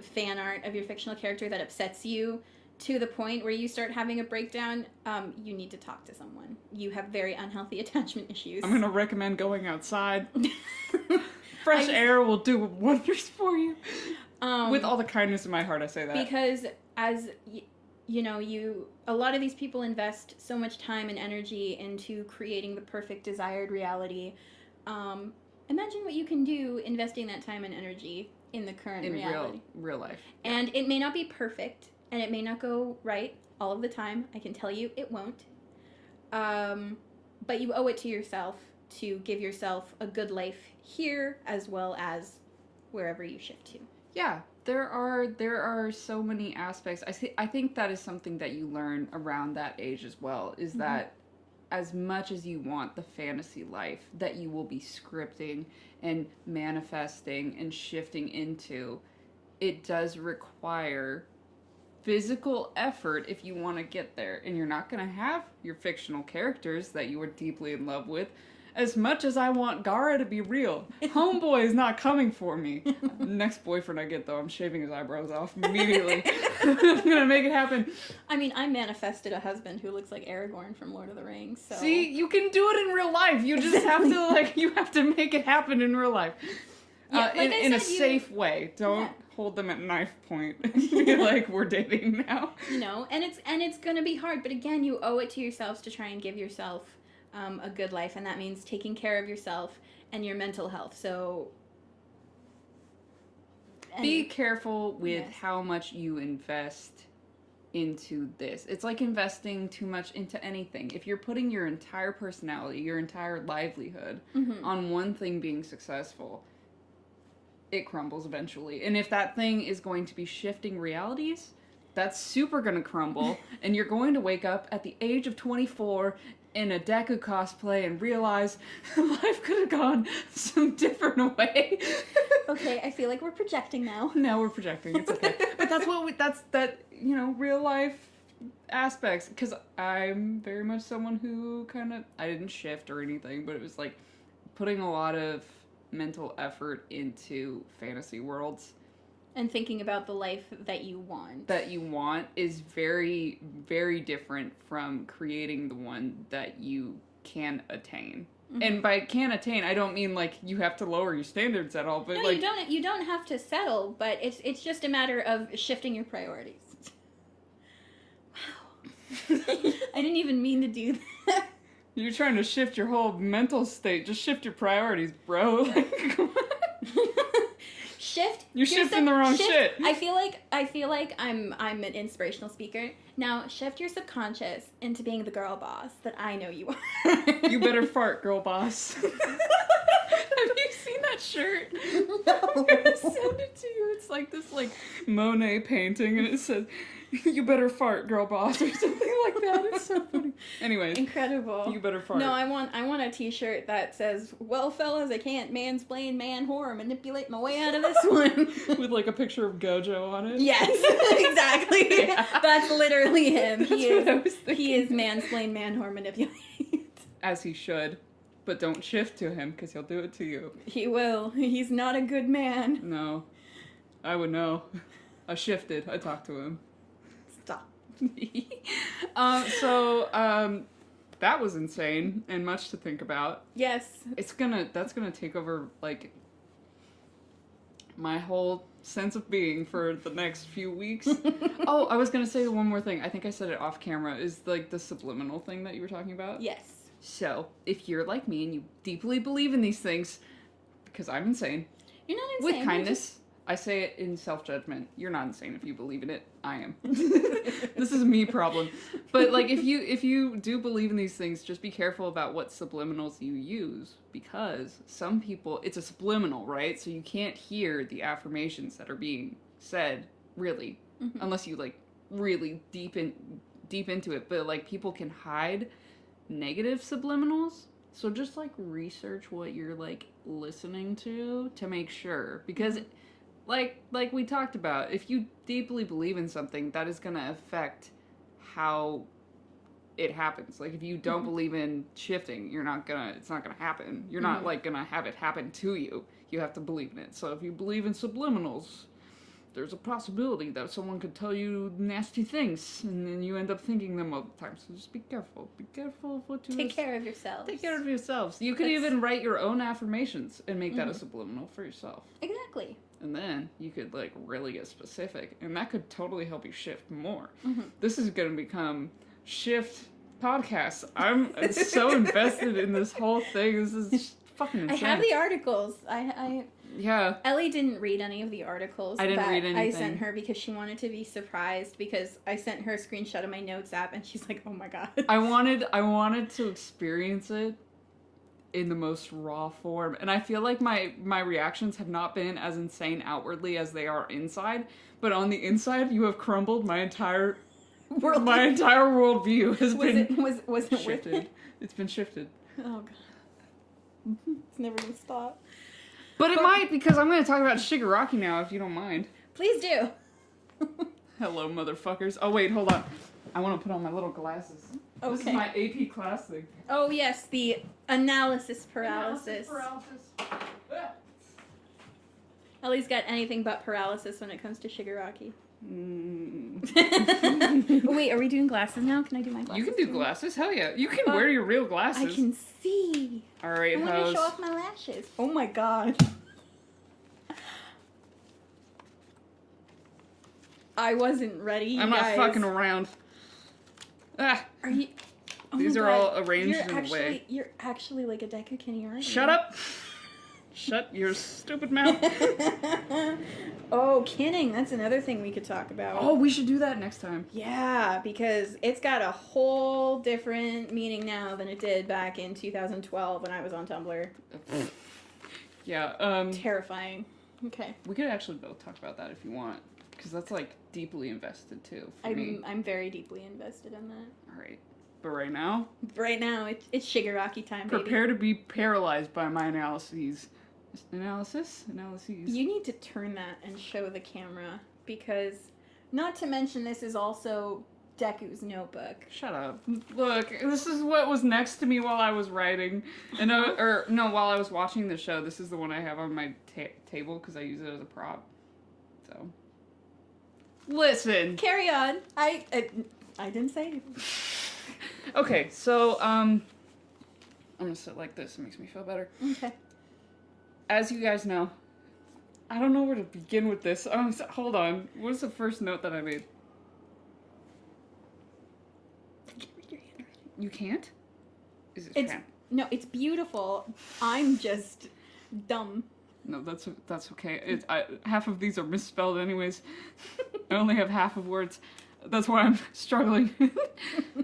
Speaker 2: fan art of your fictional character that upsets you to the point where you start having a breakdown, you need to talk to someone. You have very unhealthy attachment issues.
Speaker 1: I'm going to recommend going outside. Fresh air will do wonders for you. With all the kindness in my heart, I say that.
Speaker 2: Because as... you know, a lot of these people invest so much time and energy into creating the perfect desired reality. Imagine what you can do investing that time and energy in the current reality.
Speaker 1: Real life.
Speaker 2: And it may not be perfect, and it may not go right all of the time. I can tell you it won't. But you owe it to yourself to give yourself a good life here as well as wherever you shift to.
Speaker 1: Yeah. There are so many aspects. I think that is something that you learn around that age as well, is that as much as you want the fantasy life that you will be scripting and manifesting and shifting into, it does require physical effort if you want to get there. And you're not going to have your fictional characters that you were deeply in love with. As much as I want Gara to be real, homeboy is not coming for me. Next boyfriend I get, though, I'm shaving his eyebrows off immediately. I'm gonna make it happen.
Speaker 2: I mean, I manifested a husband who looks like Aragorn from Lord of the Rings, so...
Speaker 1: See, you can do it in real life. You just have to, you have to make it happen in real life.
Speaker 2: Yeah,
Speaker 1: in a safe way. Don't hold them at knife point and be like, we're dating now.
Speaker 2: No, and it's gonna be hard, but again, you owe it to yourselves to try and give yourself a good life, and that means taking care of yourself and your mental health. So
Speaker 1: be careful with how much you invest into this. It's like investing too much into anything. If you're putting your entire personality, your entire livelihood on one thing being successful, it crumbles eventually. And if that thing is going to be shifting realities, that's super gonna crumble, and you're going to wake up at the age of 24 in a Deku cosplay and realize life could have gone some different way.
Speaker 2: Okay, I feel like we're projecting now.
Speaker 1: No, we're projecting. It's okay. But that's real life aspects. Because I'm very much someone who I didn't shift or anything, but it was like putting a lot of mental effort into fantasy worlds.
Speaker 2: And thinking about the life that you want.
Speaker 1: That you want is very, very different from creating the one that you can attain. And by can attain, I don't mean like you have to lower your standards at all. But
Speaker 2: no, you don't have to settle, but it's just a matter of shifting your priorities. Wow. I didn't even mean to do that.
Speaker 1: You're trying to shift your whole mental state. Just shift your priorities, bro. Like, come on. You're shifting the wrong shit.
Speaker 2: I feel like I'm an inspirational speaker. Now shift your subconscious into being the girl boss that I know you are.
Speaker 1: You better fart, girl boss. Have you seen that shirt?
Speaker 2: No.
Speaker 1: I'm gonna send it to you. It's like this Monet painting, and it says, "You better fart, girl boss," or something like that. It's so funny. Anyways,
Speaker 2: incredible.
Speaker 1: You better fart.
Speaker 2: No, I want a T-shirt that says, "Well, fellas, I can't mansplain, man, whore, manipulate my way out of this one."
Speaker 1: With like a picture of Gojo on it.
Speaker 2: Yes, exactly. Yeah. That's literally him. He is mansplain, man, whore, manipulate.
Speaker 1: As he should. But don't shift to him, because he'll do it to you.
Speaker 2: He will. He's not a good man.
Speaker 1: No. I would know. I shifted. I talked to him.
Speaker 2: Stop.
Speaker 1: That was insane and much to think about.
Speaker 2: Yes.
Speaker 1: That's gonna take over, like, my whole sense of being for the next few weeks. Oh, I was gonna say one more thing. I think I said it off camera, is, like, the subliminal thing that you were talking about.
Speaker 2: Yes.
Speaker 1: So, if you're like me and you deeply believe in these things, because I'm insane.
Speaker 2: You're not insane.
Speaker 1: With kindness. I say it in self-judgment. You're not insane if you believe in it. I am. This is a me problem. But, like, if you do believe in these things, just be careful about what subliminals you use, because some people, it's a subliminal, right? So you can't hear the affirmations that are being said, really, unless you, like, really deep into it. But, like, people can hide negative subliminals. So just, like, research what you're, like, listening to make sure, because like we talked about, if you deeply believe in something, that is going to affect how it happens. Like, if you don't believe in shifting, it's not gonna happen. You're not, like, gonna have it happen to you. You have to believe in it. So if you believe in subliminals, there's a possibility that someone could tell you nasty things, and then you end up thinking them all the time. So just be careful. Be careful of what you...
Speaker 2: Take care of yourselves.
Speaker 1: Take care of yourselves. You could even write your own affirmations and make that a subliminal for yourself.
Speaker 2: Exactly.
Speaker 1: And then you could, like, really get specific. And that could totally help you shift more. This is going to become Shift Podcast. I'm so invested in this whole thing. This is fucking insane.
Speaker 2: I have the articles.
Speaker 1: Yeah.
Speaker 2: Ellie didn't read any of the articles
Speaker 1: I didn't read anything.
Speaker 2: I sent her because she wanted to be surprised, because I sent her a screenshot of my notes app and she's like, oh my god.
Speaker 1: I wanted to experience it in the most raw form, and I feel like my reactions have not been as insane outwardly as they are inside, but on the inside you have crumbled my entire worldview has been
Speaker 2: was it
Speaker 1: shifted.
Speaker 2: worth it?
Speaker 1: It's been shifted.
Speaker 2: Oh god. It's never gonna stop.
Speaker 1: But it might, because I'm going to talk about Shigaraki now, if you don't mind.
Speaker 2: Please do.
Speaker 1: Hello, motherfuckers. Oh, wait, hold on. I want to put on my little glasses.
Speaker 2: Okay.
Speaker 1: This is my AP class thing.
Speaker 2: Oh, yes, the analysis paralysis. Ellie's got anything but paralysis when it comes to Shigaraki. Wait, are we doing glasses now? Can I do my glasses?
Speaker 1: You can do glasses. Hell yeah. You can wear your real glasses.
Speaker 2: I can see.
Speaker 1: All right,
Speaker 2: I'm going to show off my lashes. Oh my god. I wasn't ready,
Speaker 1: I'm
Speaker 2: guys.
Speaker 1: not fucking around. Ah.
Speaker 2: Are you... Oh
Speaker 1: These are all arranged in a way.
Speaker 2: You're actually like a Dekukini, aren't you?
Speaker 1: Shut up! Shut your stupid mouth.
Speaker 2: Oh, kinning. That's another thing we could talk about.
Speaker 1: Oh, we should do that next time.
Speaker 2: Yeah, because it's got a whole different meaning now than it did back in 2012 when I was on Tumblr.
Speaker 1: Yeah,
Speaker 2: Terrifying. Okay.
Speaker 1: We could actually both talk about that if you want, because that's, like, deeply invested, too, for me.
Speaker 2: I'm very deeply invested in that.
Speaker 1: Alright. But right now...
Speaker 2: Right now, it's Shigaraki time, baby.
Speaker 1: Prepare to be paralyzed by my analyses. Analysis?
Speaker 2: You need to turn that and show the camera, because, not to mention, this is also Deku's notebook.
Speaker 1: Shut up. Look, this is what was next to me while I was writing. And while I was watching the show. This is the one I have on my table, because I use it as a prop. So... Listen!
Speaker 2: Carry on. I didn't say anything.
Speaker 1: Okay, so, I'm gonna sit like this. It makes me feel better.
Speaker 2: Okay.
Speaker 1: As you guys know, I don't know where to begin with this. Hold on. What is the first note that I made?
Speaker 2: I can't read your handwriting.
Speaker 1: You can't? Is it
Speaker 2: No, it's beautiful. I'm just dumb.
Speaker 1: No, that's okay. Half of these are misspelled anyways. I only have half of words. That's why I'm struggling.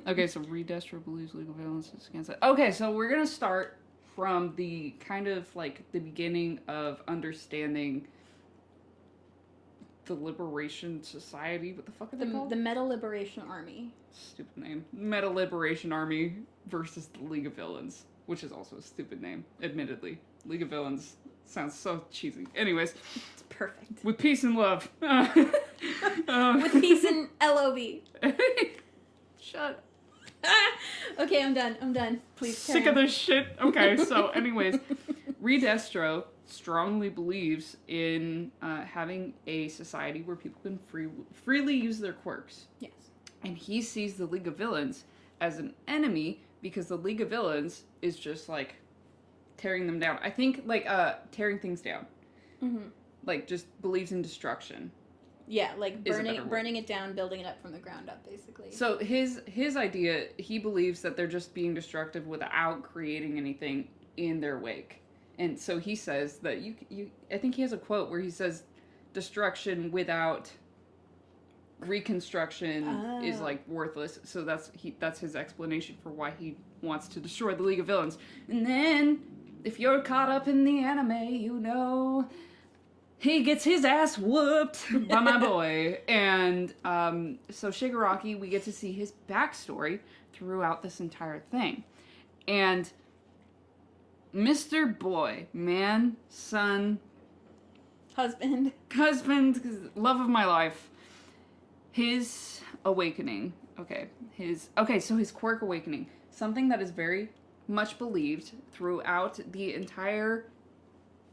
Speaker 1: Okay, so Redestro believes legal violence is against it. Okay, so we're gonna start from the kind of like the beginning of understanding the Liberation Society. What the fuck are they called?
Speaker 2: The Meta Liberation Army.
Speaker 1: Stupid name. Meta Liberation Army versus the League of Villains, which is also a stupid name, admittedly. League of Villains sounds so cheesy. Anyways.
Speaker 2: It's perfect.
Speaker 1: With peace and love.
Speaker 2: With peace and LOV.
Speaker 1: Shut up.
Speaker 2: Okay, I'm done. Please
Speaker 1: Sick of this shit. Okay, so anyways, Redestro strongly believes in having a society where people can freely use their quirks.
Speaker 2: Yes.
Speaker 1: And he sees the League of Villains as an enemy because the League of Villains is just like tearing them down. I think like tearing things down.
Speaker 2: Mm-hmm.
Speaker 1: Like just believes in destruction.
Speaker 2: Yeah, like burning it down, building it up from the ground up, basically.
Speaker 1: So his idea, he believes that they're just being destructive without creating anything in their wake. And so he says that I think he has a quote where he says, "Destruction without reconstruction is like worthless." So that's his explanation for why he wants to destroy the League of Villains. And then, if you're caught up in the anime, you know, he gets his ass whooped by my boy. And so Shigaraki, we get to see his backstory throughout this entire thing. And Mr. Boy, man, son, husband, love of my life, his awakening. So his quirk awakening, something that is very much believed throughout the entire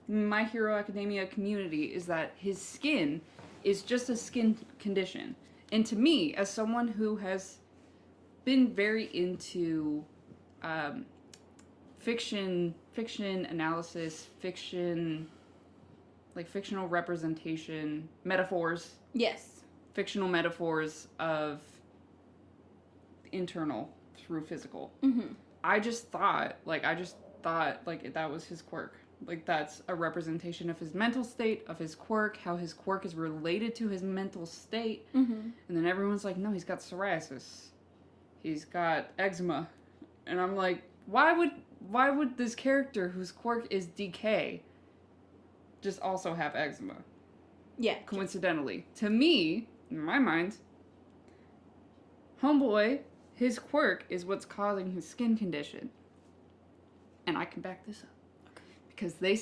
Speaker 1: My Hero Academia community, is that his skin is just a skin condition. And to me, as someone who has been very into fiction analysis, fictional representation, metaphors. Yes. Fictional metaphors of internal through physical. Mm-hmm. I just thought that was his quirk. Like, that's a representation of his mental state, of his quirk, how his quirk is related to his mental state. Mm-hmm. And then everyone's like, no, he's got psoriasis. He's got eczema. And I'm like, why would this character whose quirk is decay just also have eczema? Yeah. Coincidentally. To me, in my mind, homeboy, his quirk is what's causing his skin condition. And I can back this up. Because they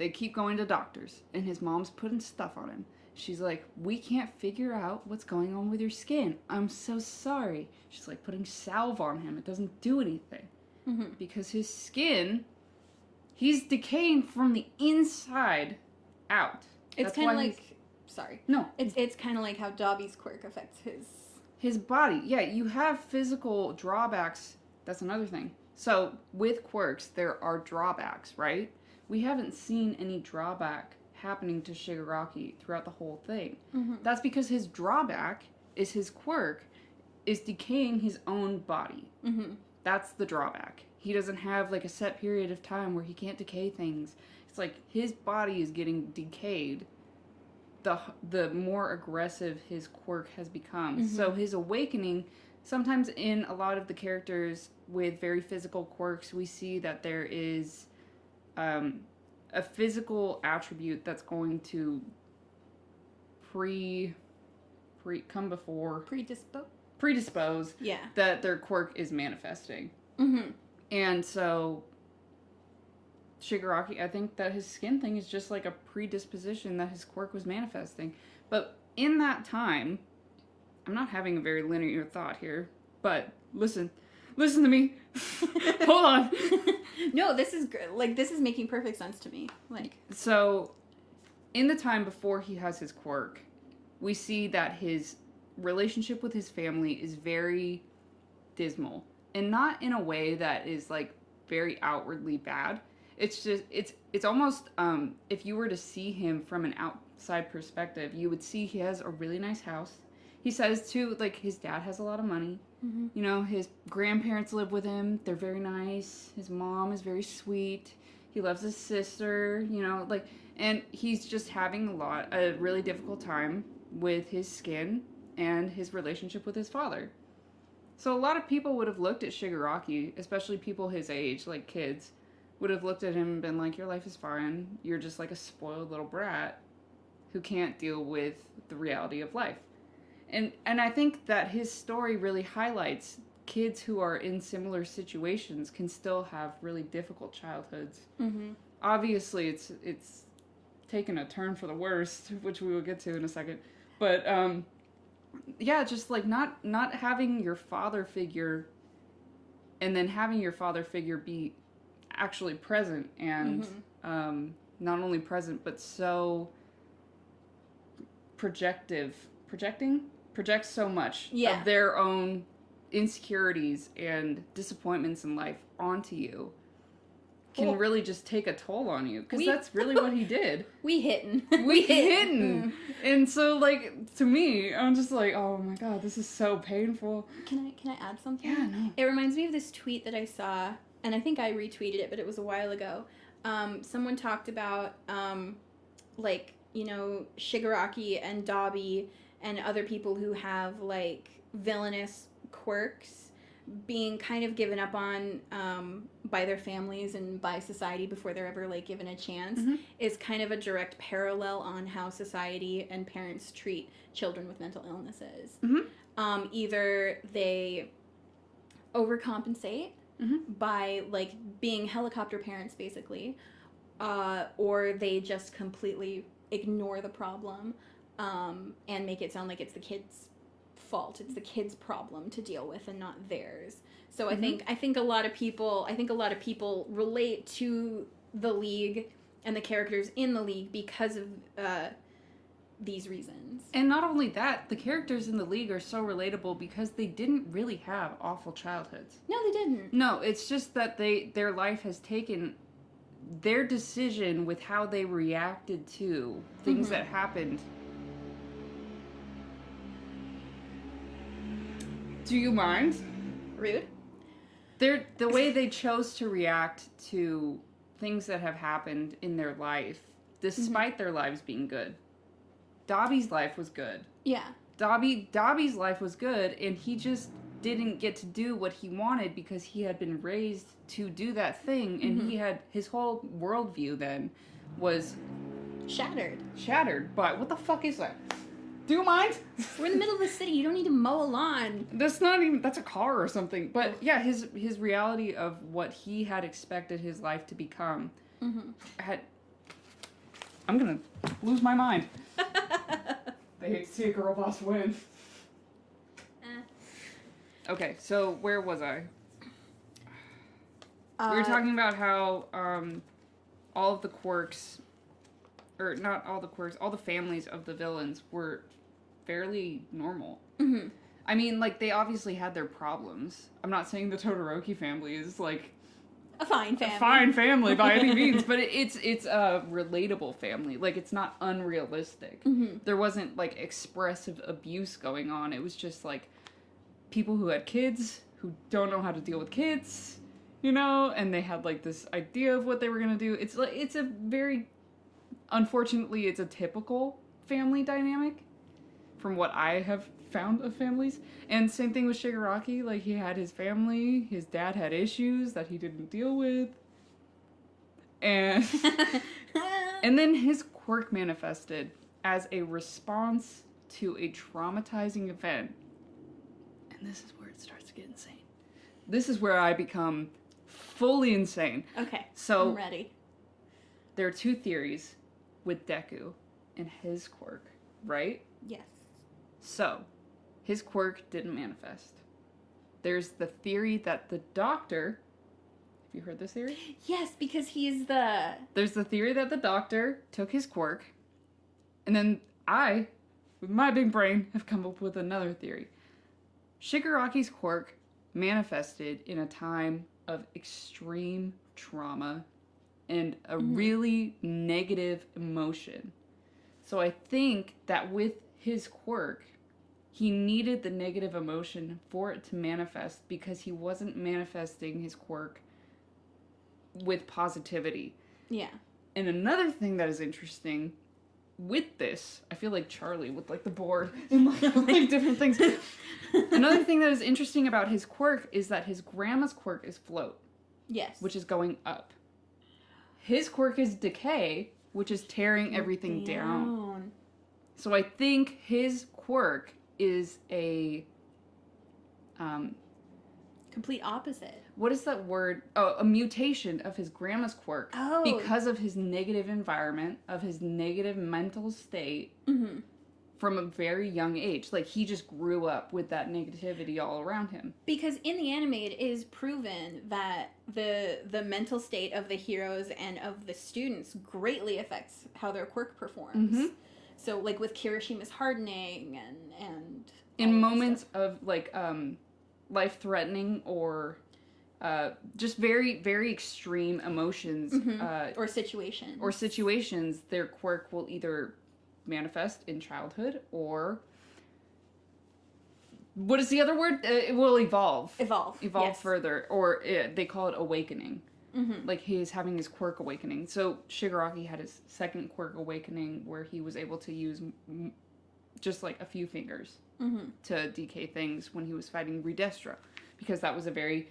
Speaker 1: keep going to doctors, and his mom's putting stuff on him. She's like, we can't figure out what's going on with your skin. I'm so sorry. She's like putting salve on him. It doesn't do anything. Mm-hmm. Because his skin, he's decaying from the inside out.
Speaker 2: It's kind of like, sorry. No. It's kind of like how Dobby's quirk affects
Speaker 1: his body. Yeah, you have physical drawbacks. That's another thing. So, with quirks, there are drawbacks, right? We haven't seen any drawback happening to Shigaraki throughout the whole thing. Mm-hmm. That's because his drawback is his quirk is decaying his own body. Mm-hmm. That's the drawback. He doesn't have, like, a set period of time where he can't decay things. It's like his body is getting decayed the more aggressive his quirk has become. Mm-hmm. So his awakening, sometimes in a lot of the characters with very physical quirks, we see that there is a physical attribute that's going to predispose that their quirk is manifesting. Mm-hmm. And so Shigaraki, I think that his skin thing is just like a predisposition that his quirk was manifesting. But in that time, I'm not having a very linear thought here, but listen to me. Hold on.
Speaker 2: No, this is like, this is making perfect sense to me. Like,
Speaker 1: so in the time before he has his quirk, we see that his relationship with his family is very dismal, and not in a way that is like very outwardly bad. It's just it's almost if you were to see him from an outside perspective, you would see he has a really nice house. He says too, like, his dad has a lot of money. Mm-hmm. You know, his grandparents live with him. They're very nice. His mom is very sweet. He loves his sister, you know, like, and he's just having a really difficult time with his skin and his relationship with his father. So a lot of people would have looked at Shigaraki, especially people his age, like kids, would have looked at him and been like, your life is fine. You're just like a spoiled little brat who can't deal with the reality of life. And I think that his story really highlights kids who are in similar situations can still have really difficult childhoods. Mm-hmm. Obviously, it's taken a turn for the worst, which we will get to in a second. But, yeah, just like not having your father figure and then having your father figure be actually present and not only present but so projects so much of their own insecurities and disappointments in life onto you can really just take a toll on you, because that's really what he did.
Speaker 2: We hittin'.
Speaker 1: And so, like, to me, I'm just like, oh my god, this is so painful.
Speaker 2: Can I add something?
Speaker 1: Yeah, no.
Speaker 2: It reminds me of this tweet that I saw, and I think I retweeted it, but it was a while ago. Someone talked about, like, you know, Shigaraki and Dobby and other people who have, like, villainous quirks being kind of given up on by their families and by society before they're ever, like, given a chance, is kind of a direct parallel on how society and parents treat children with mental illnesses. Either they overcompensate by, like, being helicopter parents, basically, or they just completely ignore the problem and make it sound like it's the kid's fault. It's the kid's problem to deal with and not theirs. So I think a lot of people relate to the League and the characters in the League because of these reasons.
Speaker 1: And not only that, the characters in the League are so relatable because they didn't really have awful childhoods.
Speaker 2: No, they didn't.
Speaker 1: No, it's just that their life has taken their decision with how they reacted to things that happened. Do you mind?
Speaker 2: Rude.
Speaker 1: The way they chose to react to things that have happened in their life, despite their lives being good. Dobby's life was good.
Speaker 2: Yeah.
Speaker 1: Dobby's life was good, and he just didn't get to do what he wanted because he had been raised to do that thing, and he had his whole worldview then was shattered. But what the fuck is that? Do you mind?
Speaker 2: We're in the middle of the city. You don't need to mow a lawn.
Speaker 1: That's a car or something. But yeah, his reality of what he had expected his life to become I'm gonna lose my mind. They hate to see a girl boss win. Okay, so where was I? We were talking about how all of the quirks, or not all the quirks, all the families of the villains were fairly normal. I mean, like, they obviously had their problems. I'm not saying the Todoroki family is, like,
Speaker 2: a fine
Speaker 1: family by any means, but it's a relatable family. Like, it's not unrealistic. There wasn't, like, expressive abuse going on. It was just, like, people who had kids who don't know how to deal with kids, you know, and they had, like, this idea of what they were gonna do. It's like, it's a very, unfortunately, it's a typical family dynamic from what I have found of families. And same thing with Shigaraki. Like, he had his family, his dad had issues that he didn't deal with, and and then his quirk manifested as a response to a traumatizing event. And this is where it starts to get insane. This is where I become fully insane.
Speaker 2: Okay,
Speaker 1: so
Speaker 2: I'm ready.
Speaker 1: There are two theories with Deku and his quirk, right?
Speaker 2: Yes. So,
Speaker 1: his quirk didn't manifest. There's the theory that the doctor... Have you heard this theory?
Speaker 2: Yes, because he's the...
Speaker 1: There's the theory that the doctor took his quirk, and then I, with my big brain, have come up with another theory. Shigaraki's quirk manifested in a time of extreme trauma and a really negative emotion. So I think that with his quirk, he needed the negative emotion for it to manifest because he wasn't manifesting his quirk with positivity.
Speaker 2: Yeah.
Speaker 1: And another thing that is interesting with this, I feel like Charlie with, like, the board and, like different things. Another thing that is interesting about his quirk is that his grandma's quirk is float.
Speaker 2: Yes.
Speaker 1: Which is going up. His quirk is decay, which is tearing everything down. So I think his quirk is a...
Speaker 2: complete opposite.
Speaker 1: What is that word? Oh, a mutation of his grandma's quirk.
Speaker 2: Oh.
Speaker 1: Because of his negative environment, of his negative mental state. from a very young age. Like, he just grew up with that negativity all around him.
Speaker 2: Because in the anime, it is proven that the mental state of the heroes and of the students greatly affects how their quirk performs.
Speaker 1: Mm-hmm.
Speaker 2: So, like, with Kirishima's hardening and
Speaker 1: in moments of, like, life-threatening or just very, very extreme emotions.
Speaker 2: Or situations.
Speaker 1: Or situations, their quirk will either manifest in childhood, or what is the other word? It will evolve yes. further, or they call it awakening. Like, he is having his quirk awakening. So Shigaraki had his second quirk awakening, where he was able to use just like a few fingers to DK things when he was fighting Redestra, because that was a very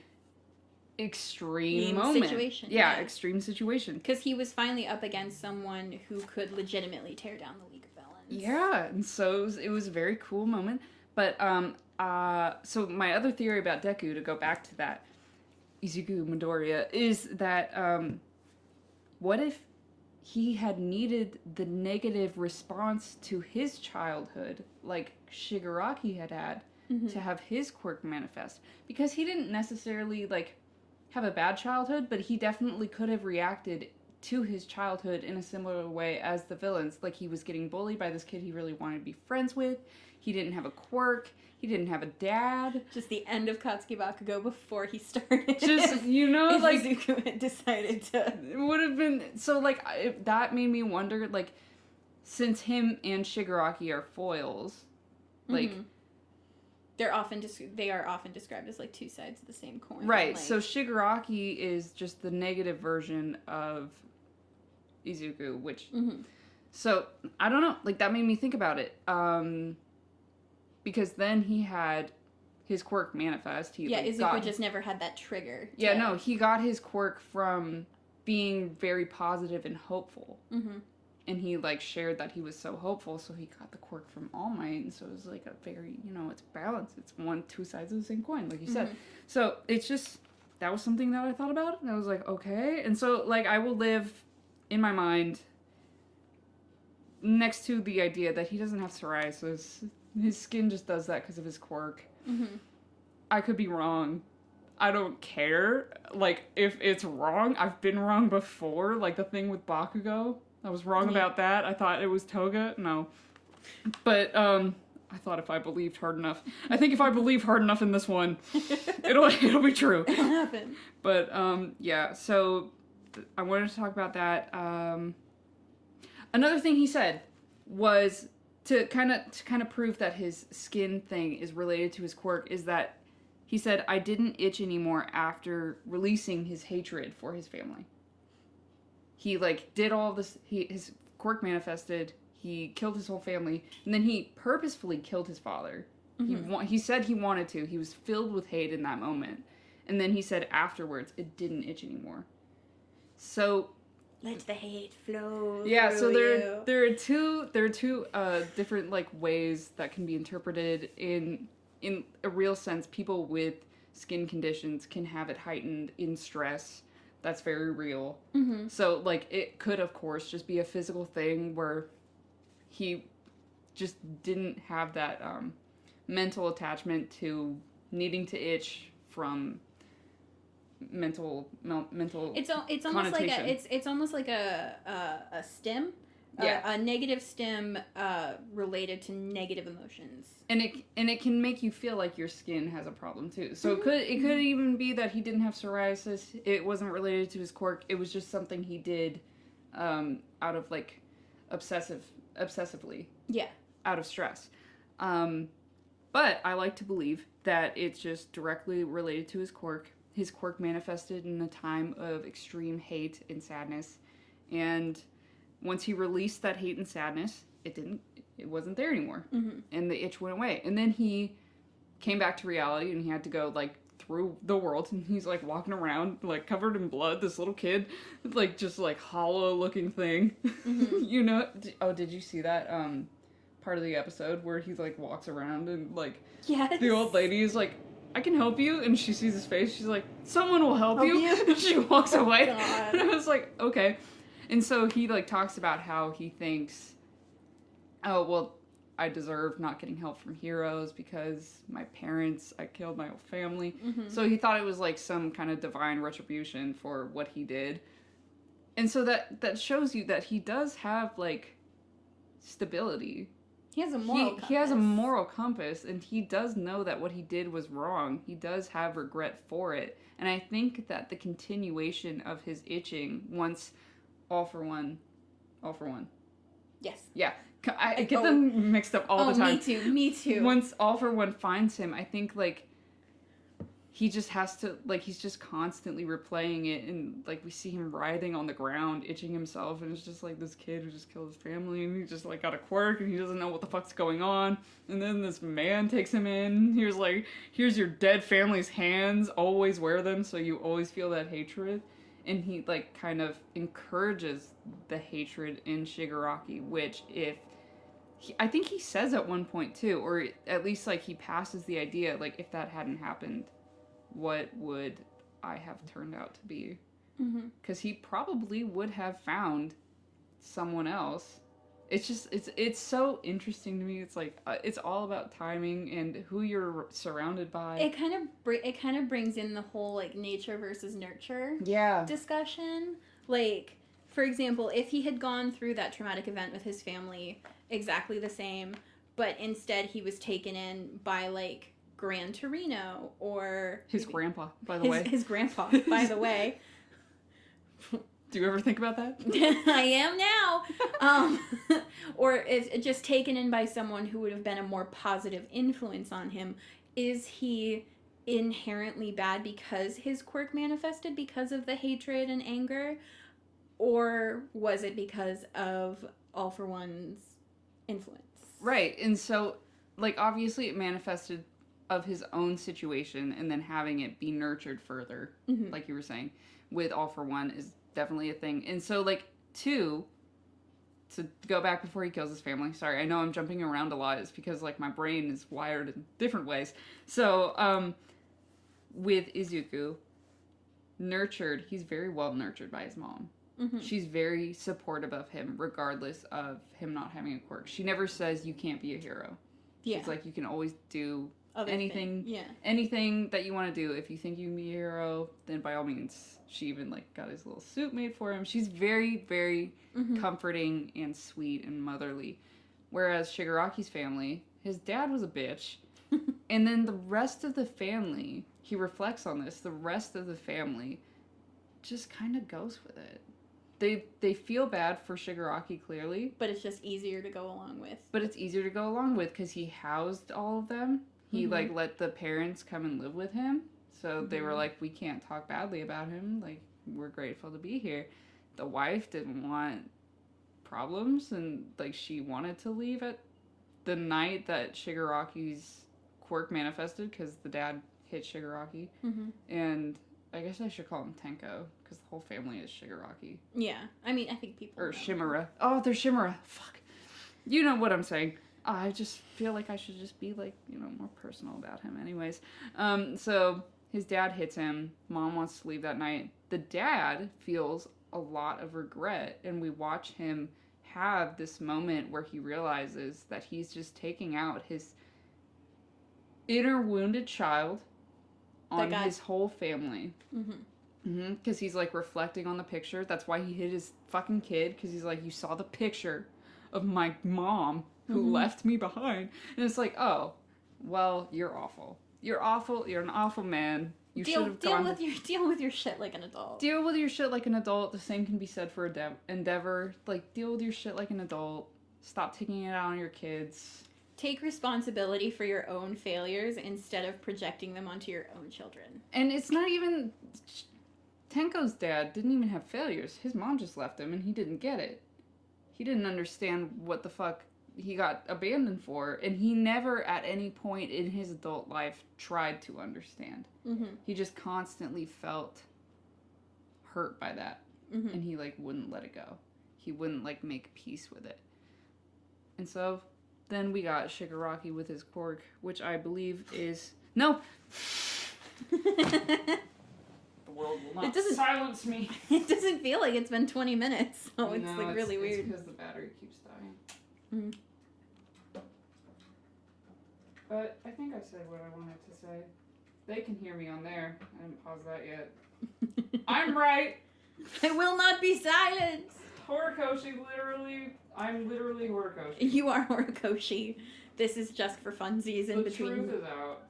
Speaker 1: extreme situation. Yeah, extreme situation.
Speaker 2: Because he was finally up against someone who could legitimately tear down the League of Villains.
Speaker 1: Yeah, and so it was a very cool moment. But so my other theory about Deku, to go back to that, Izuku Midoriya, is that what if he had needed the negative response to his childhood, like Shigaraki had to have his quirk manifest? Because he didn't necessarily, like, have a bad childhood, but he definitely could have reacted to his childhood in a similar way as the villains. Like, he was getting bullied by this kid he really wanted to be friends with. He didn't have a quirk. He didn't have a dad.
Speaker 2: Just the end of Katsuki Bakugo before he started.
Speaker 1: Just, you know, like...
Speaker 2: Izuku had decided to...
Speaker 1: It would have been... So, like, that made me wonder, like, since him and Shigaraki are foils, like...
Speaker 2: They are often described as, like, two sides of the same coin.
Speaker 1: Right,
Speaker 2: like...
Speaker 1: so Shigaraki is just the negative version of Izuku, which... So, I don't know, like, that made me think about it. Because then he had his quirk manifest.
Speaker 2: Izuku just never had that trigger.
Speaker 1: Yeah, no, he got his quirk from being very positive and hopeful. And he, like, shared that he was so hopeful, so he got the quirk from All Might, and so it was, like, a very, you know, it's balanced. It's two sides of the same coin, like you said. So, it's just, that was something that I thought about, and I was like, okay. And so, like, I will live in my mind next to the idea that he doesn't have psoriasis. His skin just does that because of his quirk. I could be wrong. I don't care. Like, if it's wrong, I've been wrong before. Like, the thing with Bakugo. I was wrong about that. I thought it was Toga. No. But, I thought if I believed hard enough. I think if I believe hard enough in this one, it'll be true.
Speaker 2: It'll happen.
Speaker 1: But, yeah, so I wanted to talk about that. Another thing he said was... To kind of prove that his skin thing is related to his quirk, is that he said, I didn't itch anymore after releasing his hatred for his family. He, like, did all this, his quirk manifested, he killed his whole family, and then he purposefully killed his father. He said he wanted to. He was filled with hate in that moment. And then he said afterwards, it didn't itch anymore. So...
Speaker 2: Let the hate flow.
Speaker 1: Yeah, so there are two different, like, ways that can be interpreted. In a real sense, people with skin conditions can have it heightened in stress. That's very real. So, like, it could, of course, just be a physical thing where he just didn't have that mental attachment to needing to itch from mental
Speaker 2: it's almost like it's almost like a stim, a negative stim related to negative emotions,
Speaker 1: and it can make you feel like your skin has a problem too. So it could even be that he didn't have psoriasis. It wasn't related to his quirk. It was just something he did out of, like, obsessively out of stress. But I like to believe that it's just directly related to his quirk. His quirk manifested in a time of extreme hate and sadness. And once he released that hate and sadness, it wasn't there anymore. And the itch went away. And then he came back to reality, and he had to go, like, through the world, and he's, like, walking around, like, covered in blood, this little kid, like, just, like, hollow looking thing. You know? Did you see that part of the episode where he, like, walks around and, like, the old lady is like, I can help you, and she sees his face, she's like, someone will help you. And she walks away. And I was like, okay. And so he, like, talks about how he thinks, oh, well, I deserve not getting help from heroes because I killed my whole family.
Speaker 2: Mm-hmm.
Speaker 1: So he thought it was like some kind of divine retribution for what he did. And so that shows you that he does have, like, stability.
Speaker 2: He has a moral compass.
Speaker 1: He has a moral compass, and he does know that what he did was wrong. He does have regret for it. And I think that the continuation of his itching once All for One.
Speaker 2: Yes.
Speaker 1: Yeah. I get them mixed up all the time.
Speaker 2: Me too.
Speaker 1: Once All for One finds him, I think, like, he just has to, like, he's just constantly replaying it, and, like, we see him writhing on the ground, itching himself, and it's just, like, this kid who just killed his family, and he just, like, got a quirk, and he doesn't know what the fuck's going on, and then this man takes him in, he was like, here's your dead family's hands, always wear them, so you always feel that hatred, and he, like, kind of encourages the hatred in Shigaraki, which I think he says at one point, too, or at least, like, he passes the idea, like, if that hadn't happened, what would I have turned out to be? Because he probably would have found someone else. It's just, it's so interesting to me. It's like, it's all about timing and who you're surrounded by.
Speaker 2: It kind of brings in the whole, like, nature versus nurture discussion. Like, for example, if he had gone through that traumatic event with his family exactly the same, but instead he was taken in by, like, Gran Torino, or
Speaker 1: his grandpa, by the way.
Speaker 2: His grandpa, by the way.
Speaker 1: Do you ever think about that?
Speaker 2: I am now. Or is just taken in by someone who would have been a more positive influence on him. Is he inherently bad because his quirk manifested because of the hatred and anger? Or was it because of All for One's influence? Right,
Speaker 1: and so, like, obviously it manifested of his own situation, and then having it be nurtured further, like you were saying, with All for One is definitely a thing. And so, like, to go back before he kills his family, sorry, I know I'm jumping around a lot, it's because, like, my brain is wired in different ways. So, with Izuku, nurtured, he's very well nurtured by his mom. She's very supportive of him, regardless of him not having a quirk. She never says, you can't be a hero. She's like, you can always do anything that you want to do. If you think you can be a hero, then by all means. She even, like, got his little suit made for him. She's very, very comforting and sweet and motherly. Whereas Shigaraki's family, his dad was a bitch. And then the rest of the family, he reflects on this, the rest of the family just kind of goes with it. They feel bad for Shigaraki, clearly.
Speaker 2: But it's just easier to go along with.
Speaker 1: But it's easier to go along with because he housed all of them. He, like, let the parents come and live with him. So they were like, we can't talk badly about him. Like, we're grateful to be here. The wife didn't want problems, and, like, she wanted to leave at the night that Shigaraki's quirk manifested, because the dad hit Shigaraki. And I guess I should call him Tenko, because the whole family is Shigaraki.
Speaker 2: Yeah. I mean, I think people...
Speaker 1: Or Shimura. Oh, they're Shimura. Fuck. You know what I'm saying. I just feel like I should just be, like, you know, more personal about him anyways. So his dad hits him. Mom wants to leave that night. The dad feels a lot of regret, and we watch him have this moment where he realizes that he's just taking out his inner wounded child on his whole family. Because he's, like, reflecting on the picture. That's why he hit his fucking kid, because he's like, you saw the picture of my mom who left me behind. And it's like, oh, well, you're awful. You're awful. You're an awful man. You should have gone...
Speaker 2: Deal with your shit like an adult.
Speaker 1: Deal with your shit like an adult. The same can be said for Endeavor. Like, deal with your shit like an adult. Stop taking it out on your kids.
Speaker 2: Take responsibility for your own failures instead of projecting them onto your own children.
Speaker 1: And it's not even... Tenko's dad didn't even have failures. His mom just left him, and he didn't get it. He didn't understand what the fuck he got abandoned for, and he never at any point in his adult life tried to understand. He just constantly felt hurt by that, and he, like, wouldn't let it go. He wouldn't, like, make peace with it. And so then we got Shigaraki with his quirk, which I believe is... No! The world will not silence me.
Speaker 2: It doesn't feel like it's been 20 minutes, so it's, like, really weird.
Speaker 1: It's because the battery keeps dying. But I think I said what I wanted to say. They can hear me on there. I didn't pause that yet. I'm right!
Speaker 2: I will not be silent!
Speaker 1: Horikoshi, I'm literally Horikoshi.
Speaker 2: You are Horikoshi. This is just for funsies in between.
Speaker 1: The truth is out.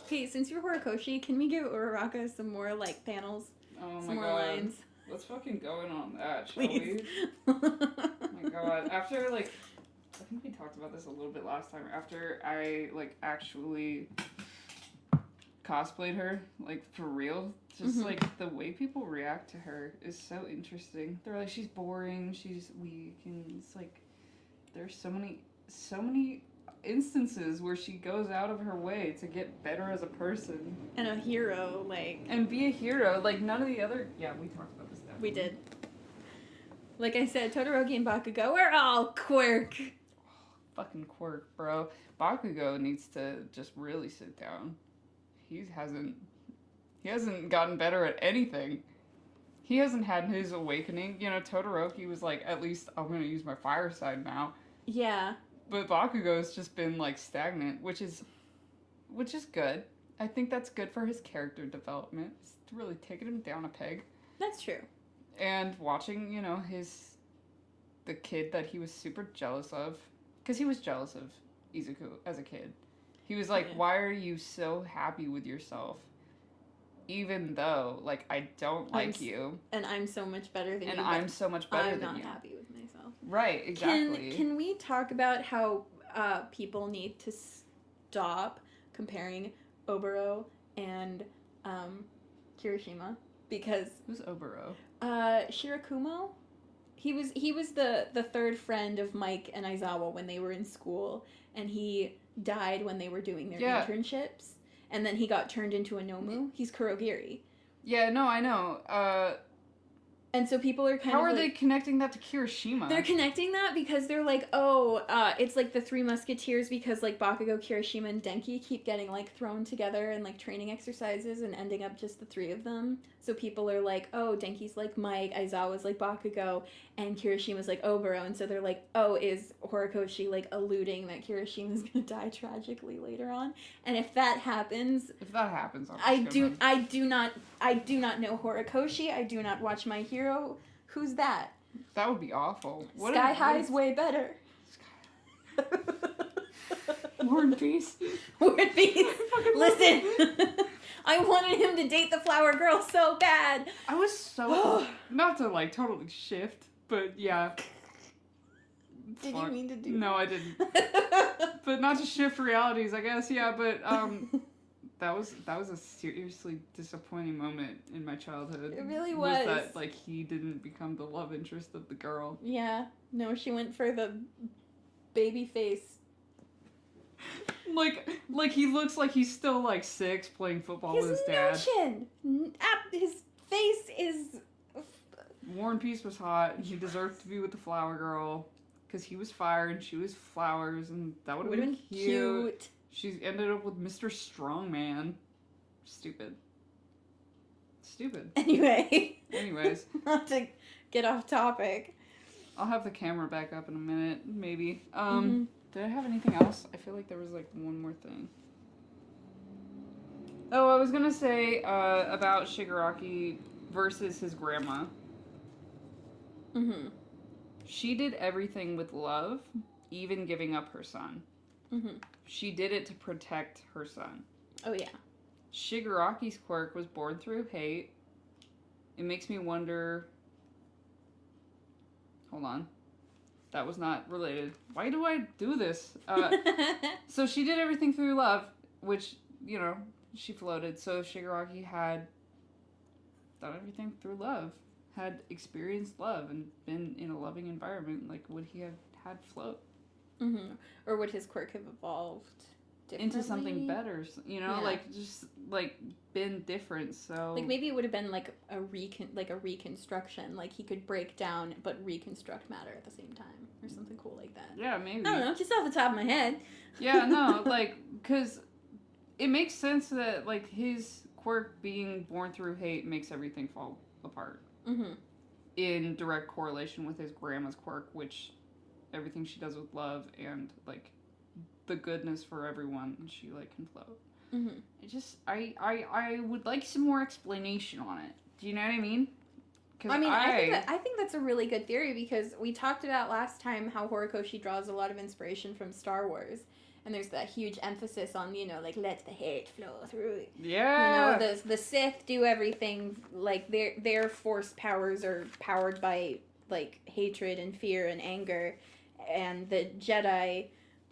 Speaker 2: Okay, since you're Horikoshi, can we give Uraraka some more, like, panels?
Speaker 1: Oh
Speaker 2: some
Speaker 1: my
Speaker 2: more
Speaker 1: god.
Speaker 2: lines?
Speaker 1: Let's fucking go in on that, shall
Speaker 2: Please.
Speaker 1: we? Oh my god. After, like, I think we talked about this a little bit last time. After I, like, actually cosplayed her, like, for real, just, like, the way people react to her is so interesting. They're like, she's boring, she's weak, and it's like, there's so many instances where she goes out of her way to get better as a person.
Speaker 2: And a hero, like...
Speaker 1: And be a hero, like, none of the other... Yeah, we talked about this stuff.
Speaker 2: We did. Like I said, Todoroki and Bakugo, we're all quirk!
Speaker 1: Fucking Quirk, bro. Bakugo needs to just really sit down. He hasn't gotten better at anything. He hasn't had his awakening. You know, Todoroki was like, at least I'm gonna use my fire side now.
Speaker 2: Yeah.
Speaker 1: But Bakugo's just been like stagnant, which is good. I think that's good for his character development. It's really taking him down a peg.
Speaker 2: That's true.
Speaker 1: And watching, you know, the kid that he was super jealous of. Because he was jealous of Izuku as a kid. He was like, why are you so happy with yourself? Even though, like, I don't like you.
Speaker 2: And I'm so much better than you.
Speaker 1: And I'm so much better than you.
Speaker 2: I'm not happy with myself.
Speaker 1: Right, exactly.
Speaker 2: Can we talk about how people need to stop comparing Oboro and Kirishima? Because...
Speaker 1: Who's Oboro?
Speaker 2: Shirakumo? He was the third friend of Mike and Aizawa when they were in school, and he died when they were doing their internships, and then he got turned into a Nomu. He's Kurogiri.
Speaker 1: Yeah, no, I know.
Speaker 2: And so people are kind of
Speaker 1: How are they connecting that to Kirishima?
Speaker 2: They're connecting that because they're like, it's like the Three Musketeers because, like, Bakugo, Kirishima, and Denki keep getting, like, thrown together in, like, training exercises and ending up just the three of them. So people are like, oh, Denki's like Mike, Aizawa's like Bakugo, and Kirishima's like Oboro. And so they're like, oh, is Horikoshi, like, alluding that Kirishima's gonna die tragically later on? And if that happens... I do not know Horikoshi. I do not watch My Hero. Who's that?
Speaker 1: That would be awful.
Speaker 2: Sky High's way better.
Speaker 1: War and Peace.
Speaker 2: War and Peace. Listen, I wanted him to date the flower girl so bad.
Speaker 1: I was so not to like totally shift, but yeah.
Speaker 2: Did you mean to do?
Speaker 1: No, I didn't. But not to shift realities, I guess. Yeah, but that was a seriously disappointing moment in my childhood.
Speaker 2: It really was.
Speaker 1: That, like, he didn't become the love interest of the girl.
Speaker 2: Yeah. No, she went for the baby face.
Speaker 1: Like he looks like he's still, like, 6 playing football with his dad.
Speaker 2: His chin! His face is...
Speaker 1: War and Peace was hot. He deserved to be with the flower girl. Because he was fire and she was flowers, and that would have been cute. She ended up with Mr. Strongman. Stupid. Anyways.
Speaker 2: Not to get off topic.
Speaker 1: I'll have the camera back up in a minute, maybe. Did I have anything else? I feel like there was, like, one more thing. Oh, I was gonna say, about Shigaraki versus his grandma. She did everything with love, even giving up her son. She did it to protect her son.
Speaker 2: Oh, yeah.
Speaker 1: Shigaraki's quirk was born through hate. It makes me wonder... Hold on. That was not related. Why do I do this? So she did everything through love, which, you know, she floated. So Shigaraki had done everything through love. Had experienced love and been in a loving environment. Like, would he have had float?
Speaker 2: Or would his quirk have evolved differently?
Speaker 1: Into something better, you know? Yeah. Like, just, like, been different, so...
Speaker 2: Like, maybe it would have been, like, a reconstruction. Like, he could break down but reconstruct matter at the same time. Or something cool like that.
Speaker 1: Yeah, maybe.
Speaker 2: I don't know, just off the top of my head.
Speaker 1: Yeah, no, like, because it makes sense that, like, his quirk being born through hate makes everything fall apart. In direct correlation with his grandma's quirk, which everything she does with love and, like, the goodness for everyone, and she, like, can float.
Speaker 2: Mm-hmm.
Speaker 1: It just, I would like some more explanation on it. Do you know what I mean?
Speaker 2: I mean, I think that's a really good theory, because we talked about last time how Horikoshi draws a lot of inspiration from Star Wars. And there's that huge emphasis on, you know, like, let the hate flow through.
Speaker 1: Yeah.
Speaker 2: You know, the Sith do everything, like, their force powers are powered by, like, hatred and fear and anger. And the Jedi,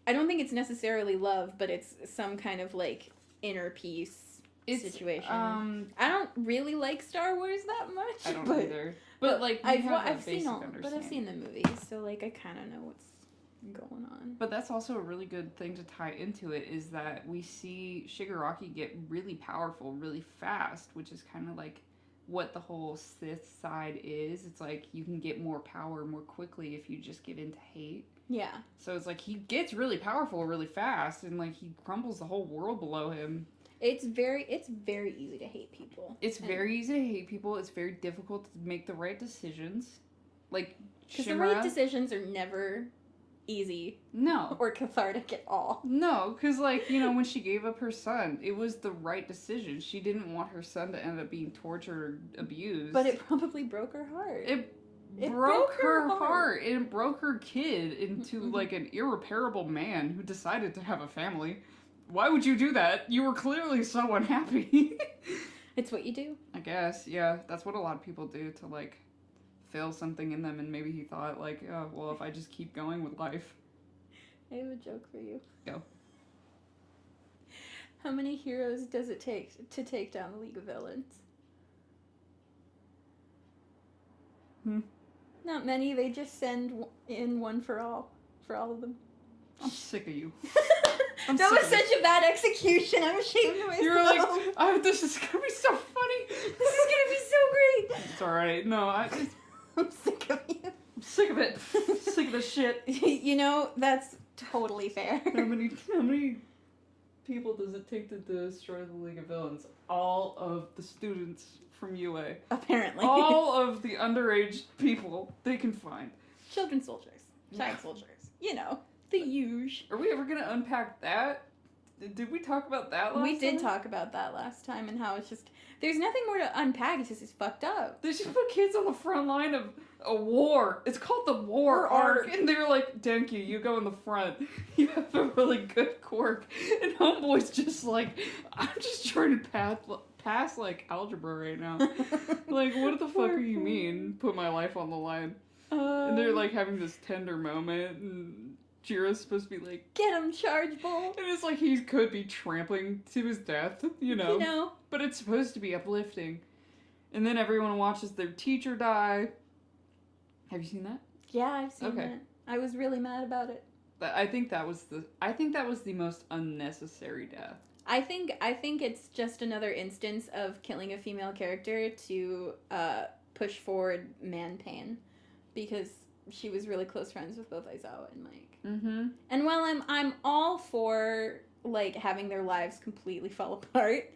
Speaker 2: I don't think it's necessarily love, but it's some kind of, like, inner peace situation. I don't really like Star Wars that much.
Speaker 1: I don't either. But, like, I've seen
Speaker 2: the movies, so, like, I kind of know what's going on.
Speaker 1: But that's also a really good thing to tie into it, is that we see Shigaraki get really powerful really fast, which is kind of like what the whole Sith side is. It's like you can get more power more quickly if you just give in to hate.
Speaker 2: Yeah.
Speaker 1: So it's like he gets really powerful really fast, and like he crumbles the whole world below him.
Speaker 2: It's very easy to hate people.
Speaker 1: It's very easy to hate people. It's very difficult to make the right decisions. Like,
Speaker 2: because the right decisions are never easy.
Speaker 1: No.
Speaker 2: Or cathartic at all.
Speaker 1: No, because, like, you know, when she gave up her son, it was the right decision. She didn't want her son to end up being tortured, abused.
Speaker 2: But it probably broke her heart.
Speaker 1: It broke her heart. It broke her kid into, like, an irreparable man who decided to have a family. Why would you do that? You were clearly so unhappy.
Speaker 2: It's what you do.
Speaker 1: I guess, yeah. That's what a lot of people do to, like, fail something in them, and maybe he thought, like, oh, well, if I just keep going with life.
Speaker 2: I have a joke for you.
Speaker 1: Go.
Speaker 2: How many heroes does it take to take down the League of Villains? Not many. They just send in one for all of them.
Speaker 1: I'm sick of you.
Speaker 2: That was such a bad execution. I'm ashamed of myself.
Speaker 1: You were like, oh, this is gonna be so funny.
Speaker 2: This is gonna be so great.
Speaker 1: It's alright. No,
Speaker 2: I'm sick of you.
Speaker 1: I'm sick of it. Sick of this shit.
Speaker 2: You know, that's totally fair.
Speaker 1: How many people does it take to destroy the League of Villains? All of the students from UA.
Speaker 2: Apparently.
Speaker 1: All of the underage people they can find.
Speaker 2: Children soldiers. Child soldiers. You know, the huge.
Speaker 1: Are we ever gonna unpack that? Did we talk about that last time?
Speaker 2: We did talk about that last time, and how it's just, there's nothing more to unpack, it's just, it's fucked up.
Speaker 1: They just put kids on the front line of a war. It's called the war arc. And they're like, Denki, you go in the front. You have a really good quirk. And Homeboy's just like, I'm just trying to pass like, algebra right now. Like, what the fuck do you mean, put my life on the line? And they're like having this tender moment, and Jira's supposed to be like,
Speaker 2: get him, Charge Bull.
Speaker 1: And it's like he could be trampling to his death, you know.
Speaker 2: You know.
Speaker 1: But it's supposed to be uplifting. And then everyone watches their teacher die. Have you seen that?
Speaker 2: Yeah, I've seen that. I was really mad about it.
Speaker 1: I think that was the most unnecessary death.
Speaker 2: I think it's just another instance of killing a female character to push forward man pain, because she was really close friends with both Aizawa and Mike.
Speaker 1: Mm-hmm.
Speaker 2: And while I'm all for, like, having their lives completely fall apart,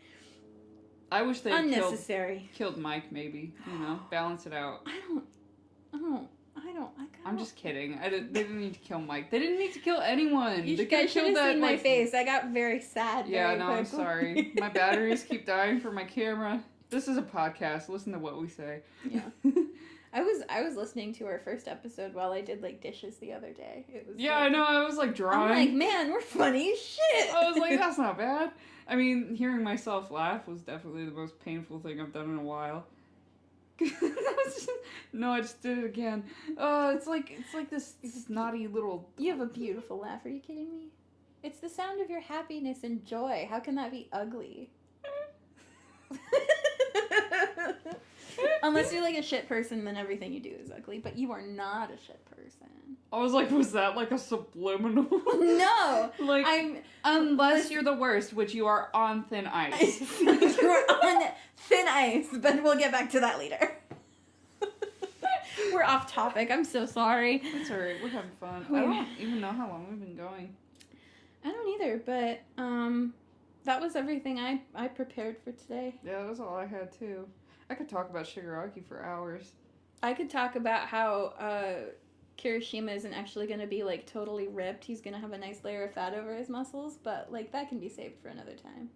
Speaker 1: I wish they
Speaker 2: unnecessary.
Speaker 1: Killed Mike, maybe. You know, balance it out. I'm just kidding. They didn't need to kill Mike. They didn't need to kill anyone.
Speaker 2: You guys should have seen my face. I got very sad.
Speaker 1: Yeah, I'm sorry. My batteries keep dying for my camera. This is a podcast. Listen to what we say.
Speaker 2: Yeah. I was listening to our first episode while I did, like, dishes the other day. It was
Speaker 1: I know. I was, like, drawing.
Speaker 2: I'm like, man, we're funny as shit.
Speaker 1: I was like, that's not bad. I mean, hearing myself laugh was definitely the most painful thing I've done in a while. No, I just did it again. It's like this naughty little...
Speaker 2: You have a beautiful laugh. Are you kidding me? It's the sound of your happiness and joy. How can that be ugly? Unless you're like a shit person, then everything you do is ugly. But you are not a shit person.
Speaker 1: I was like, was that like a subliminal?
Speaker 2: No!
Speaker 1: Like, unless you're the worst, which you are on thin ice.
Speaker 2: You're on thin ice, but we'll get back to that later. We're off topic. I'm so sorry.
Speaker 1: It's alright. We're having fun. I don't even know how long we've been going.
Speaker 2: I don't either, but that was everything I prepared for today.
Speaker 1: Yeah, that was all I had too. I could talk about Shigaraki for hours.
Speaker 2: I could talk about how Kirishima isn't actually going to be, like, totally ripped. He's going to have a nice layer of fat over his muscles, but, like, that can be saved for another time.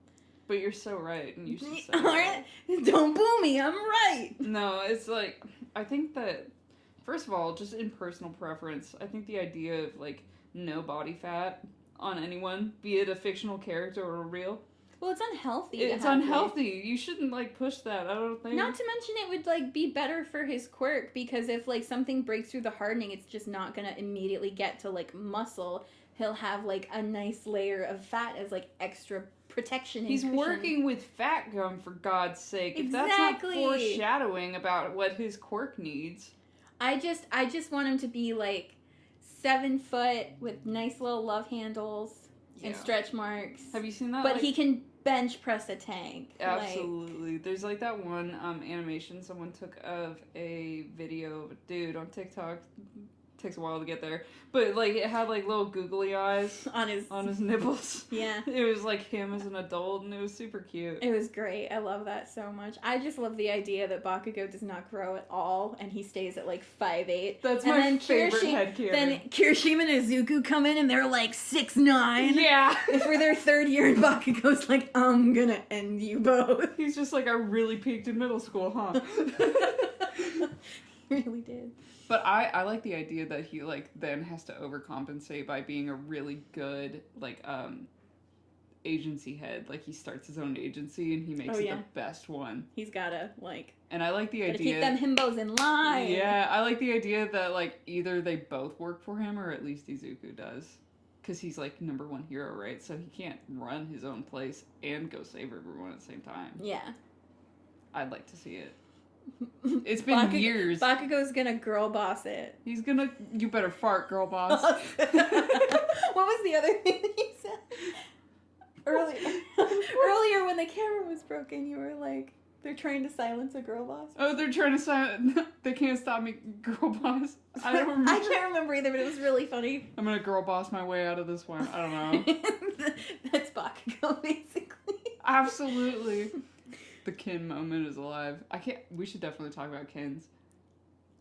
Speaker 1: But you're so right, and you should say
Speaker 2: Alright, don't boo me, I'm right!
Speaker 1: No, it's like, I think that, first of all, just in personal preference, I think the idea of, like, no body fat on anyone, be it a fictional character or a real...
Speaker 2: Well, it's unhealthy.
Speaker 1: It's unhealthy. You shouldn't, like, push that, I don't think.
Speaker 2: Not to mention it would, like, be better for his quirk, because if, like, something breaks through the hardening, it's just not gonna immediately get to, like, muscle. He'll have, like, a nice layer of fat as, like, extra protection.
Speaker 1: He's working with fat gum, for God's sake. If that's not foreshadowing about what his quirk needs.
Speaker 2: I just want him to be, like, 7 foot with nice little love handles and stretch marks.
Speaker 1: Have you seen that?
Speaker 2: But he can bench press a tank.
Speaker 1: Absolutely. Like, there's, like, that one animation someone took of a video of a dude on TikTok. Takes a while to get there, but like it had like little googly eyes on his nipples.
Speaker 2: Yeah,
Speaker 1: it was like him as an adult, and it was super cute.
Speaker 2: It was great. I love that so much. I just love the idea that Bakugo does not grow at all, and he stays at like 5'8".
Speaker 1: That's my favorite headcanon.
Speaker 2: Then Kirishima and Izuku come in, and they're like 6'9".
Speaker 1: Yeah,
Speaker 2: for their 3rd year, and Bakugo's like, "I'm gonna end you both."
Speaker 1: He's just like, I really peaked in middle school, huh?
Speaker 2: He really did.
Speaker 1: But I like the idea that he, like, then has to overcompensate by being a really good, like, agency head. Like, he starts his own agency, and he makes it the best one.
Speaker 2: He's gotta, like...
Speaker 1: And I like the idea...
Speaker 2: keep them himbos in line!
Speaker 1: Yeah, I like the idea that, like, either they both work for him, or at least Izuku does. Because he's, like, #1 hero, right? So he can't run his own place and go save everyone at the same time.
Speaker 2: Yeah.
Speaker 1: I'd like to see it. It's been years.
Speaker 2: Bakugo's gonna girl boss it.
Speaker 1: He's gonna... You better fart, girl boss.
Speaker 2: What was the other thing that you said? Earlier when the camera was broken, you were like, they're trying to silence a girl boss.
Speaker 1: Oh, they're trying to silence... They can't stop me, girl boss. I don't remember.
Speaker 2: I can't remember either, but it was really funny.
Speaker 1: I'm gonna girl boss my way out of this one. I don't know.
Speaker 2: That's Bakugo, basically.
Speaker 1: Absolutely. The kin moment is alive. We should definitely talk about kins.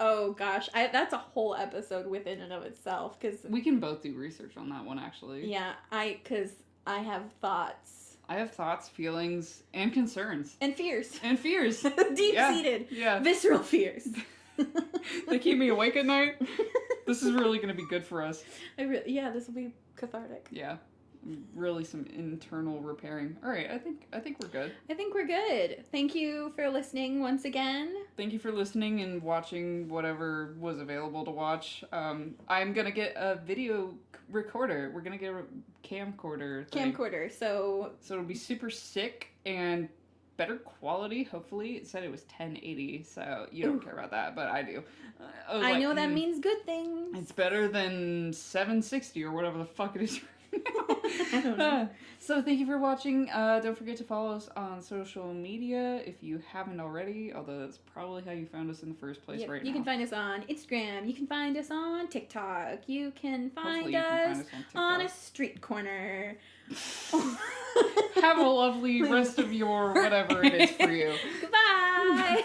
Speaker 2: Oh gosh, that's a whole episode within and of itself, because...
Speaker 1: We can both do research on that one, actually.
Speaker 2: Yeah, because I have thoughts.
Speaker 1: I have thoughts, feelings, and concerns.
Speaker 2: And fears.
Speaker 1: And fears.
Speaker 2: Deep-seated.
Speaker 1: Yeah.
Speaker 2: Visceral fears.
Speaker 1: They keep me awake at night. This is really going to be good for us.
Speaker 2: This will be cathartic.
Speaker 1: Yeah. Really some internal repairing. All right, I think we're good.
Speaker 2: I think we're good. Thank you for listening once again.
Speaker 1: Thank you for listening and watching whatever was available to watch. I'm gonna get a video recorder. We're gonna get a camcorder. So it'll be super sick and better quality. Hopefully, it said it was 1080, so you don't care about that, but I do.
Speaker 2: I know that means good things.
Speaker 1: It's better than 760 or whatever the fuck it is.
Speaker 2: I don't know.
Speaker 1: So thank you for watching. Don't forget to follow us on social media if you haven't already, although that's probably how you found us in the first place right now.
Speaker 2: You can find us on Instagram. You can find us on TikTok. You can find us on a street corner.
Speaker 1: Have a lovely rest of your whatever it is for you.
Speaker 2: Goodbye!